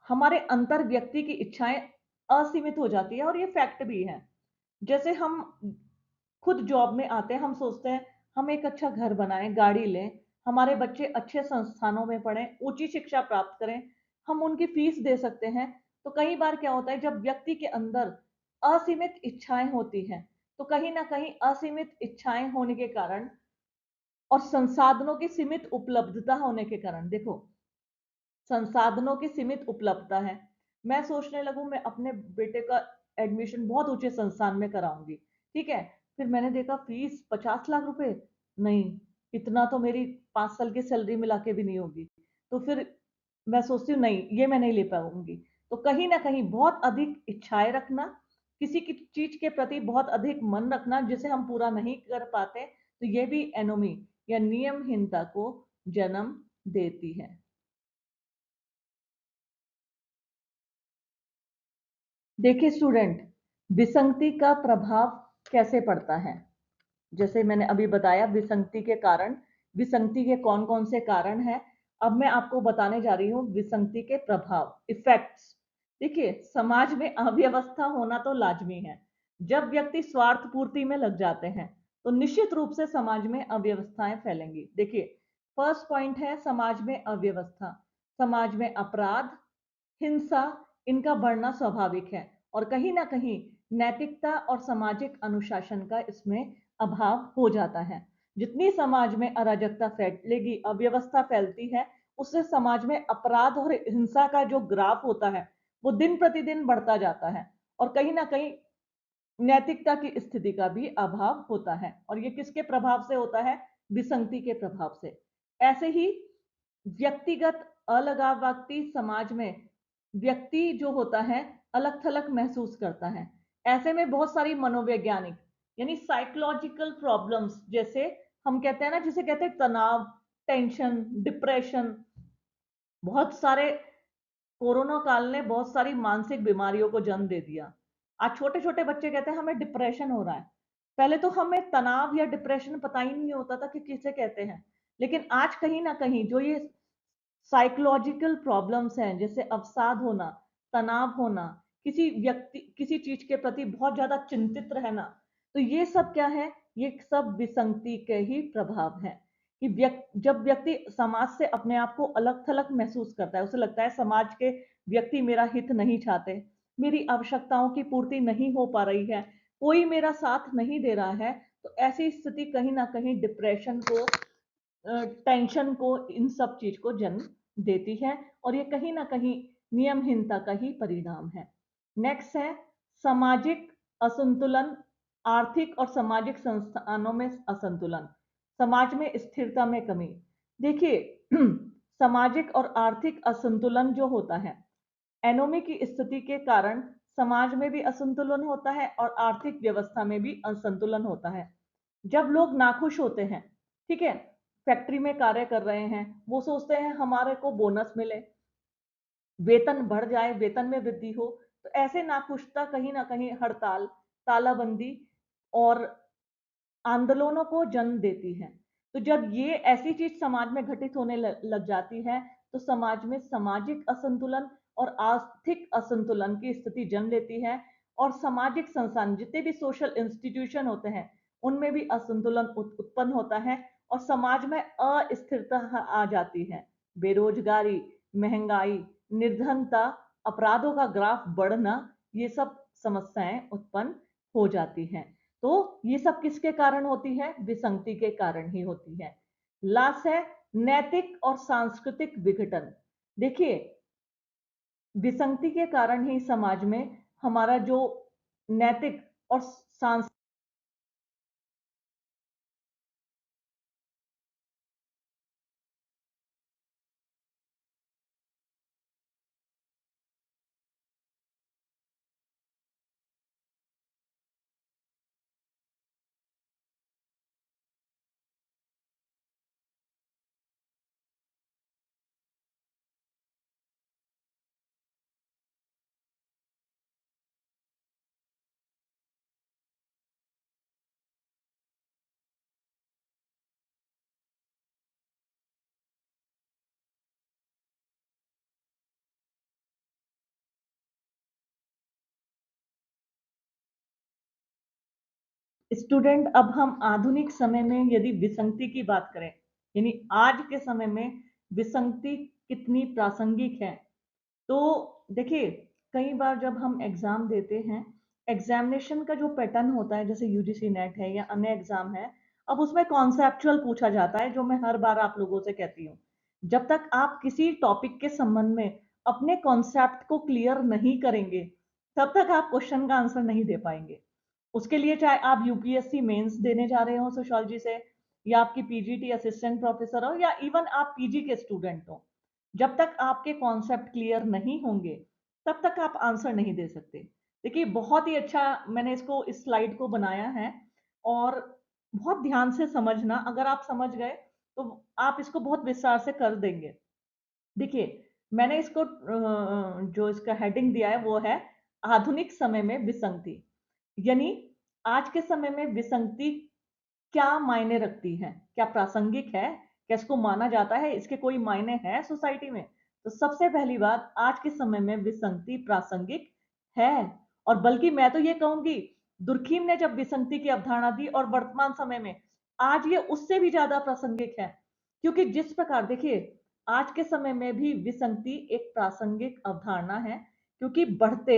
हमारे अंतर व्यक्ति की इच्छाएं असीमित हो जाती है, और ये फैक्ट भी है। जैसे हम खुद जॉब में आते हैं, हम सोचते हैं हम एक अच्छा घर बनाएं, गाड़ी लें, हमारे बच्चे अच्छे संस्थानों में पढ़ें, ऊंची शिक्षा प्राप्त करें, हम उनकी फीस दे सकते हैं। तो कई बार क्या होता है, जब व्यक्ति के अंदर असीमित इच्छाएं होती हैं, तो कहीं ना कहीं असीमित इच्छाएं होने के कारण और संसाधनों की सीमित उपलब्धता होने के कारण, देखो संसाधनों की सीमित उपलब्धता है। मैं सोचने लगूं मैं अपने बेटे का एडमिशन बहुत ऊंचे संस्थान में कराऊंगी, ठीक है, फिर मैंने देखा फीस 50 लाख रुपए, नहीं, इतना तो मेरी 5 साल की सैलरी मिला के भी नहीं होगी। तो फिर मैं सोचती हूँ नहीं, ये मैं नहीं ले पाऊंगी। तो कहीं ना कहीं बहुत अधिक इच्छाएं रखना, किसी की चीज के प्रति बहुत अधिक मन रखना जिसे हम पूरा नहीं कर पाते, तो ये भी एनोमी या नियमहीनता को जन्म देती है। देखिए स्टूडेंट, विसंगति का प्रभाव कैसे पड़ता है? जैसे मैंने अभी बताया विसंगति के कारण, विसंगति के कौन कौन से कारण हैं। अब मैं आपको बताने जा रही हूँ विसंगति के प्रभाव, इफेक्ट्स। देखिए समाज में अव्यवस्था होना तो लाजमी है। जब व्यक्ति स्वार्थ पूर्ति में लग जाते हैं तो निश्चित रूप से समाज में अव्यवस्थाएं फैलेंगी। देखिए फर्स्ट पॉइंट है समाज में अव्यवस्था। समाज में अपराध, हिंसा, इनका बढ़ना स्वाभाविक है, और कहीं ना कहीं नैतिकता और सामाजिक अनुशासन का इसमें अभाव हो जाता है। जितनी समाज में अराजकता फैलेगी, अव्यवस्था फैलती है, उससे समाज में अपराध और हिंसा का जो ग्राफ होता है वो दिन प्रतिदिन बढ़ता जाता है, और कहीं ना कहीं नैतिकता की स्थिति का भी अभाव होता है। और ये किसके प्रभाव से होता है? विसंगति के प्रभाव से। ऐसे ही व्यक्तिगत अलगाववादी समाज में व्यक्ति जो होता है अलग थलग महसूस करता है। ऐसे में बहुत सारी मनोवैज्ञानिक यानी साइकोलॉजिकल प्रॉब्लम्स, जैसे हम कहते हैं ना, जिसे कहते हैं तनाव, टेंशन, डिप्रेशन, बहुत सारे, कोरोना काल ने बहुत सारी मानसिक बीमारियों को जन्म दे दिया। आज छोटे छोटे बच्चे कहते हैं हमें डिप्रेशन हो रहा है। पहले तो हमें तनाव या डिप्रेशन पता ही नहीं होता था कि किसे कहते हैं, लेकिन आज कहीं ना कहीं जो ये साइकोलॉजिकल प्रॉब्लम्स हैं, जैसे अवसाद होना, तनाव होना, किसी चीज के प्रति बहुत ज्यादा चिंतित रहना, तो ये सब क्या है? ये सब विसंगति के ही प्रभाव हैं। कि जब व्यक्ति समाज से अपने आप को अलग थलग महसूस करता है, उसे लगता है समाज के व्यक्ति मेरा हित नहीं चाहते, मेरी आवश्यकताओं की पूर्ति नहीं हो पा रही है, कोई मेरा साथ नहीं दे रहा है, तो ऐसी स्थिति कहीं ना कहीं डिप्रेशन को, टेंशन को, इन सब चीज को जन्म देती है, और ये कहीं ना कहीं नियमहीनता का ही परिणाम है। नेक्स्ट है सामाजिक असंतुलन, आर्थिक और सामाजिक संस्थानों में असंतुलन, समाज में स्थिरता में कमी। देखिए सामाजिक और आर्थिक असंतुलन जो होता है, एनोमी की स्थिति के कारण समाज में भी असंतुलन होता है और आर्थिक व्यवस्था में भी असंतुलन होता है। जब लोग नाखुश होते हैं, ठीक है, फैक्ट्री में कार्य कर रहे हैं, वो सोचते हैं हमारे को बोनस मिले, वेतन बढ़ जाए, वेतन में वृद्धि हो, तो ऐसे नाखुशता कहीं ना कहीं हड़ताल, तालाबंदी और आंदोलनों को जन्म देती है। तो जब ये ऐसी चीज समाज में घटित होने लग जाती है, तो समाज में सामाजिक असंतुलन और आर्थिक असंतुलन की स्थिति जन्म लेती है, और सामाजिक संस्थान जितने भी सोशल इंस्टीट्यूशन होते हैं, उनमें भी असंतुलन उत्पन्न होता है, और समाज में अस्थिरता आ जाती है। बेरोजगारी, महंगाई, निर्धनता, अपराधों का ग्राफ बढ़ना, ये सब समस्याएं उत्पन्न हो जाती हैं। तो ये सब किसके कारण होती है? विसंगति के कारण ही होती है। लास्ट है नैतिक और सांस्कृतिक विघटन। देखिए, विसंगति के कारण ही समाज में हमारा जो नैतिक और सांस्कृतिक स्टूडेंट, अब हम आधुनिक समय में यदि विसंगति की बात करें, यानी आज के समय में विसंगति कितनी प्रासंगिक है, तो देखिए, कई बार जब हम एग्जाम देते हैं, एग्जामिनेशन का जो पैटर्न होता है, जैसे यूजीसी नेट है या अन्य एग्जाम है, अब उसमें कॉन्सेप्चुअल पूछा जाता है, जो मैं हर बार आप लोगों से कहती हूँ। जब तक आप किसी टॉपिक के संबंध में अपने कॉन्सेप्ट को क्लियर नहीं करेंगे, तब तक आप क्वेश्चन का आंसर नहीं दे पाएंगे। उसके लिए चाहे आप यूपीएससी मेंस देने जा रहे हो सोशियोलॉजी से, या आपकी पीजीटी असिस्टेंट प्रोफेसर हो, या इवन आप पीजी के स्टूडेंट हो, जब तक आपके कॉन्सेप्ट क्लियर नहीं होंगे, तब तक आप आंसर नहीं दे सकते। देखिए, बहुत ही अच्छा मैंने इसको, इस स्लाइड को बनाया है, और बहुत ध्यान से समझना, अगर आप समझ गए तो आप इसको बहुत विस्तार से कर देंगे। देखिए, मैंने इसको जो इसका हेडिंग दिया है वो है आधुनिक समय में विसंगति। यानी आज के समय में विसंगति क्या मायने रखती है, क्या प्रासंगिक है, क्या इसको माना जाता है, इसके कोई मायने हैं सोसाइटी में? तो सबसे पहली बात, आज के समय में विसंगति प्रासंगिक है। और बल्कि मैं तो ये कहूंगी, दुर्खीम ने जब विसंगति की अवधारणा दी, और वर्तमान समय में आज ये उससे भी ज्यादा प्रासंगिक है। क्योंकि जिस प्रकार, देखिए, आज के समय में भी विसंगति एक प्रासंगिक अवधारणा है, क्योंकि बढ़ते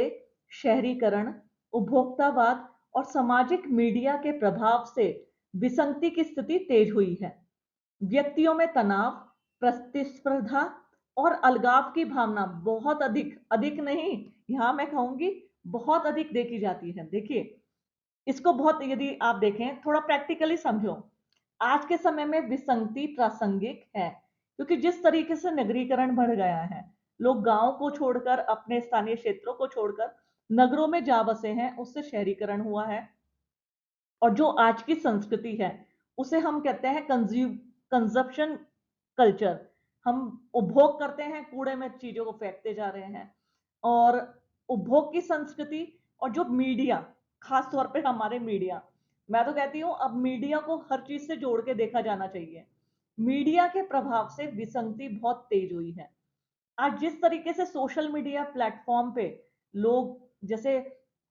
शहरीकरण, उपभोक्तावाद और सामाजिक मीडिया के प्रभाव से विसंगति की स्थिति तेज हुई है। व्यक्तियों में तनाव, प्रतिस्पर्धा और अलगाव की भावना बहुत अधिक, अधिक नहीं, यहां मैं कहूंगी बहुत अधिक देखी जाती है। देखिए, इसको बहुत, यदि आप देखें, थोड़ा प्रैक्टिकली समझो, आज के समय में विसंगति प्रासंगिक है, क्योंकि जिस तरीके से नगरीकरण बढ़ गया है, लोग गांव को छोड़कर, अपने स्थानीय क्षेत्रों को छोड़कर नगरों में जा बसे हैं, उससे शहरीकरण हुआ है। और जो आज की संस्कृति है, उसे हम कहते हैं कंजप्शन कल्चर। हम उपभोग करते हैं, कूड़े में चीजों को फेंकते जा रहे हैं। और उपभोग की संस्कृति, और जो मीडिया, खास तौर पे हमारे मीडिया, मैं तो कहती हूँ अब मीडिया को हर चीज से जोड़ के देखा जाना चाहिए। मीडिया के प्रभाव से विसंगति बहुत तेज हुई है। आज जिस तरीके से सोशल मीडिया प्लेटफॉर्म पे लोग जैसे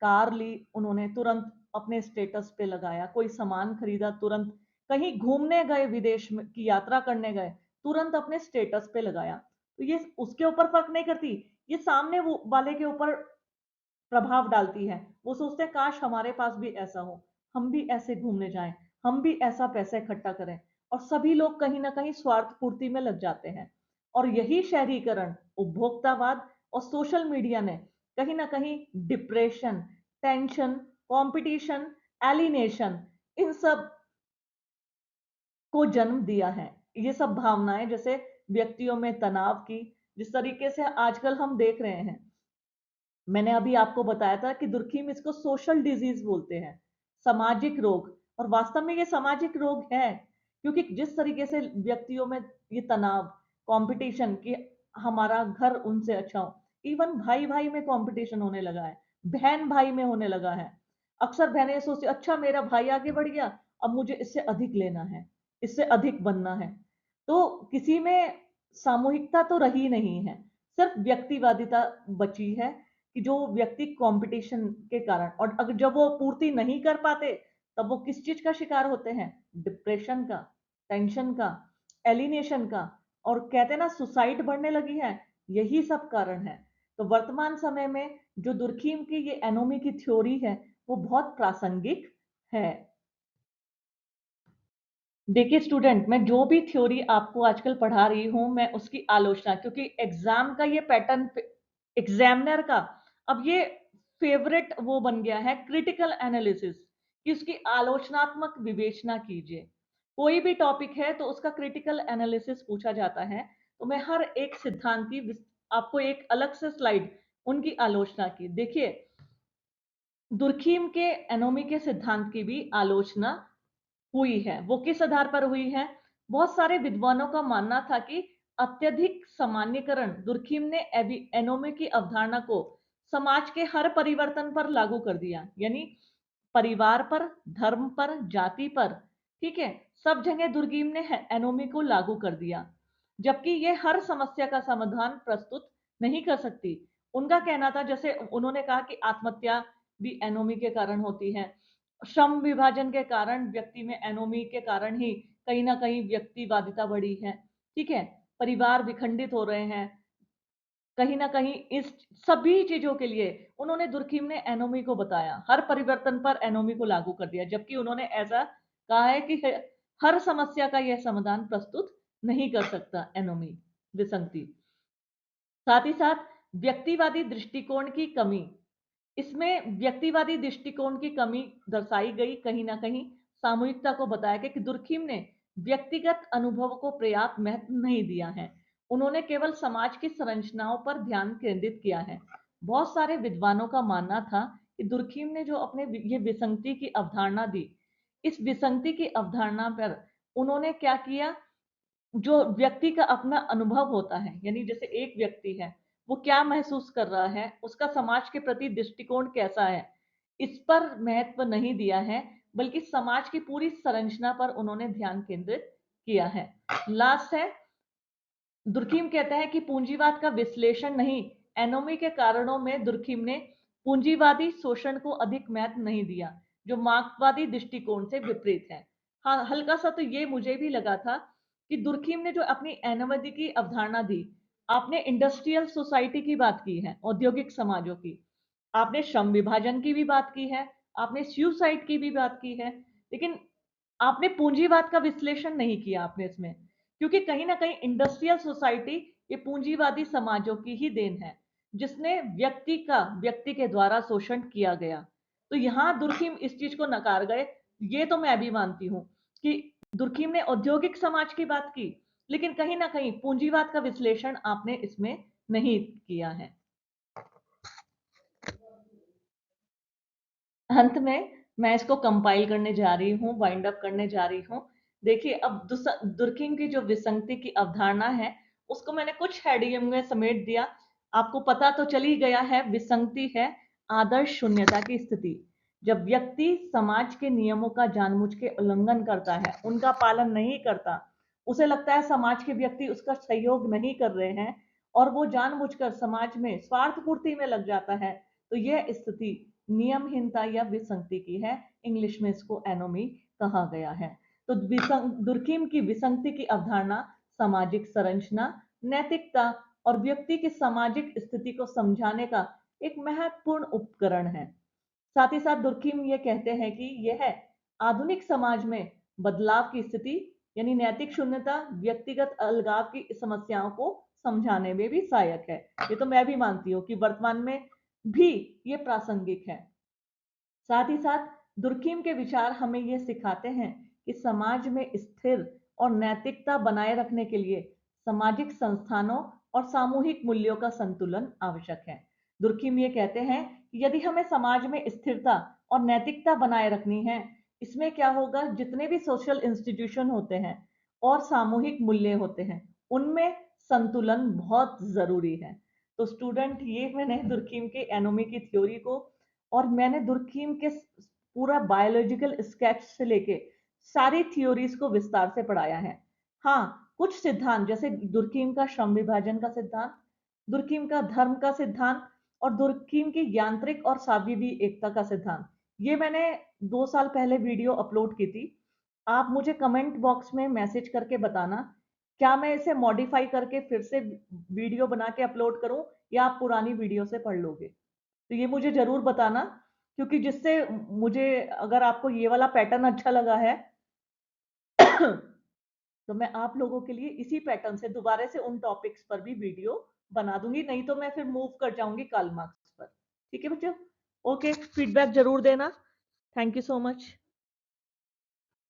कार ली, उन्होंने तुरंत अपने स्टेटस पे लगाया, कोई सामान खरीदा तुरंत, कहीं घूमने गए, विदेश में की यात्रा करने गए, तुरंत अपने स्टेटस पे लगाया। तो ये उसके ऊपर फर्क नहीं करती, ये सामने वो वाले के ऊपर प्रभाव डालती है। वो सोचते हैं काश हमारे पास भी ऐसा हो, हम भी ऐसे घूमने जाएं, हम भी ऐसा पैसा इकट्ठा करें। और सभी लोग कहीं ना कहीं स्वार्थ पूर्ति में लग जाते हैं। और यही शहरीकरण, उपभोक्तावाद और सोशल मीडिया ने कहीं ना कहीं डिप्रेशन, टेंशन, कंपटीशन, एलिनेशन, इन सब को जन्म दिया है। ये सब भावनाएं जैसे व्यक्तियों में तनाव की, जिस तरीके से आजकल हम देख रहे हैं, मैंने अभी आपको बताया था कि दुर्खीम इसको सोशल डिजीज बोलते हैं, सामाजिक रोग। और वास्तव में ये सामाजिक रोग है, क्योंकि जिस तरीके से व्यक्तियों में ये तनाव, कंपटीशन कि हमारा घर उनसे अच्छा हो, इवन भाई भाई में कंपटीशन होने लगा है, बहन भाई में होने लगा है। अक्सर बहनें ये सोचती, अच्छा मेरा भाई आगे बढ़ गया, अब मुझे इससे अधिक लेना है, इससे अधिक बनना है। तो किसी में सामूहिकता तो रही नहीं है, सिर्फ व्यक्तिवादिता बची है, कि जो व्यक्ति कंपटीशन के कारण, और अगर जब वो पूर्ति नहीं कर पाते, तब वो किस चीज का शिकार होते हैं? डिप्रेशन का, टेंशन का, एलिनेशन का, और कहते हैं ना सुसाइड बढ़ने लगी है। यही सब कारण है। तो वर्तमान समय में जो दुर्खीम की ये एनोमी की थ्योरी है, वो बहुत प्रासंगिक है। देखिए स्टूडेंट, मैं जो भी थ्योरी आपको आजकल पढ़ा रही हूँ, मैं उसकी आलोचना, क्योंकि एग्जाम का ये पैटर्न, एग्जामिनर का अब ये फेवरेट वो बन गया है, क्रिटिकल एनालिसिस, कि उसकी आलोचनात्मक विवेचना कीजिए। कोई भी टॉपिक है तो उसका क्रिटिकल एनालिसिस पूछा जाता है। तो मैं हर एक सिद्धांत की आपको एक अलग से स्लाइड उनकी आलोचना की। देखिए, दुर्खीम के एनोमी के सिद्धांत की भी आलोचना हुई है। वो किस आधार पर हुई है? बहुत सारे विद्वानों का मानना था कि अत्यधिक सामान्यकरण, दुर्खीम ने एनोमी की अवधारणा को समाज के हर परिवर्तन पर लागू कर दिया, यानी परिवार पर, धर्म पर, जाति पर, ठीक है, सब जगह दुर्खीम ने एनोमी को लागू कर दिया। जबकि ये हर समस्या का समाधान प्रस्तुत नहीं कर सकती। उनका कहना था, जैसे उन्होंने कहा कि आत्महत्या भी एनोमी के कारण होती है, श्रम विभाजन के कारण, व्यक्ति में एनोमी के कारण ही कहीं ना कहीं व्यक्तिवादिता बढ़ी है, ठीक है, परिवार विखंडित हो रहे हैं कहीं ना कहीं। इस सभी चीजों के लिए उन्होंने, दुर्खीम ने एनोमी को बताया, हर परिवर्तन पर एनोमी को लागू कर दिया, जबकि उन्होंने ऐसा कहा है कि हर समस्या का यह समाधान प्रस्तुत नहीं कर सकता एनोमी, विसंगति। साथ ही साथ व्यक्तिवादी दृष्टिकोण की कमी, इसमें व्यक्तिवादी दृष्टिकोण की कमी दर्शाई गई, कहीं ना कहीं सामूहिकता को बताया गया कि दुर्खीम ने व्यक्तिगत अनुभव को पर्याप्त महत्व नहीं दिया है, उन्होंने केवल समाज की संरचनाओं पर ध्यान केंद्रित किया है। बहुत सारे विद्वानों का मानना था कि दुर्खीम ने जो अपने ये विसंगति की अवधारणा दी, इस विसंगति की अवधारणा पर उन्होंने क्या किया, जो व्यक्ति का अपना अनुभव होता है, यानी जैसे एक व्यक्ति है, वो क्या महसूस कर रहा है, उसका समाज के प्रति दृष्टिकोण कैसा है, इस पर महत्व नहीं दिया है, बल्कि समाज की पूरी संरचना पर उन्होंने ध्यान केंद्रित किया है। लास्ट है, दुर्खीम कहता है कि पूंजीवाद का विश्लेषण नहीं, एनोमी के कारणों में दुर्खीम ने पूंजीवादी शोषण को अधिक महत्व नहीं दिया, जो मार्क्सवादी दृष्टिकोण से विपरीत है। हाँ, हल्का सा तो ये मुझे भी लगा था कि दुर्खीम ने जो अपनी एनोमी की अवधारणा दी, आपने इंडस्ट्रियल सोसाइटी की बात की है, औद्योगिक समाजों की, आपने श्रम विभाजन की भी बात की है, आपने सुसाइड की भी बात की है, लेकिन आपने पूंजीवाद का विश्लेषण नहीं किया आपने इसमें, क्योंकि कहीं ना कहीं इंडस्ट्रियल सोसाइटी ये पूंजीवादी समाजों की ही देन है, जिसने व्यक्ति के द्वारा शोषण किया गया। तो यहां दुर्खीम इस चीज को नकार गए। ये तो मैं भी मानती हूं कि दुर्खीम ने औद्योगिक समाज की बात की, लेकिन कहीं ना कहीं पूंजीवाद का विश्लेषण आपने इसमें नहीं किया है। अंत में मैं इसको कंपाइल करने जा रही हूँ, वाइंड अप करने जा रही हूँ। देखिए, अब दुर्खीम की जो विसंगति की अवधारणा है, उसको मैंने कुछ हेडिंग में समेट दिया। आपको पता तो चल ही गया है, विसंगति है आदर्श शून्यता की स्थिति, जब व्यक्ति समाज के नियमों का जानबूझ के उल्लंघन करता है, उनका पालन नहीं करता, उसे लगता है समाज के व्यक्ति उसका सहयोग नहीं कर रहे हैं और वो जानबूझकर समाज में स्वार्थ पूर्ति में लग जाता है, तो यह स्थिति नियमहीनता या विसंगति की है। इंग्लिश में इसको एनोमी कहा गया है। तो दुर्कीम की विसंगति की अवधारणा सामाजिक संरचना, नैतिकता और व्यक्ति की सामाजिक स्थिति को समझाने का एक महत्वपूर्ण उपकरण है। साथ ही साथ दुर्कीम ये कहते हैं कि यह आधुनिक समाज में बदलाव की स्थिति यानी नैतिक शून्यता, व्यक्तिगत अलगाव की समस्याओं को समझाने में भी सहायक है। ये तो मैं भी मानती हूँ कि वर्तमान में भी ये प्रासंगिक है। साथ ही साथ दुर्कीम के विचार हमें ये सिखाते हैं कि समाज में स्थिर और नैतिकता बनाए रखने के लिए सामाजिक संस्थानों और सामूहिक मूल्यों का संतुलन आवश्यक है। दुर्कीम ये कहते हैं कि यदि हमें समाज में स्थिरता और नैतिकता बनाए रखनी है, इसमें क्या होगा, जितने भी सोशल इंस्टीट्यूशन होते हैं और सामूहिक मूल्य होते हैं, उनमें संतुलन बहुत जरूरी है। तो स्टूडेंट, ये मैंने दुर्कीम के एनोमी की थ्योरी को और मैंने दुर्कीम के पूरा बायोलॉजिकल स्केच से लेके सारी थ्योरीज को विस्तार से पढ़ाया है। हाँ, कुछ सिद्धांत जैसे दुर्कीम का श्रम विभाजन का सिद्धांत, दुर्कीम का धर्म का सिद्धांत और दुर्कीम की यांत्रिक और साविवी एकता का सिद्धांत, ये मैंने 2 साल पहले वीडियो अपलोड की थी। आप मुझे कमेंट बॉक्स में मैसेज करके बताना, क्या मैं इसे मॉडिफाई करके फिर से वीडियो बना के अपलोड करूं या आप पुरानी वीडियो से पढ़ लोगे। तो ये मुझे जरूर बताना, क्योंकि जिससे मुझे, अगर आपको ये वाला पैटर्न अच्छा लगा है तो मैं आप लोगों के लिए इसी पैटर्न से दोबारा से उन टॉपिक्स पर भी वीडियो बना दूंगी, नहीं तो मैं फिर मूव कर जाऊंगी कार्ल मार्क्स पर। ठीक है बच्चों? ओके, फीडबैक जरूर देना। Thank you so much.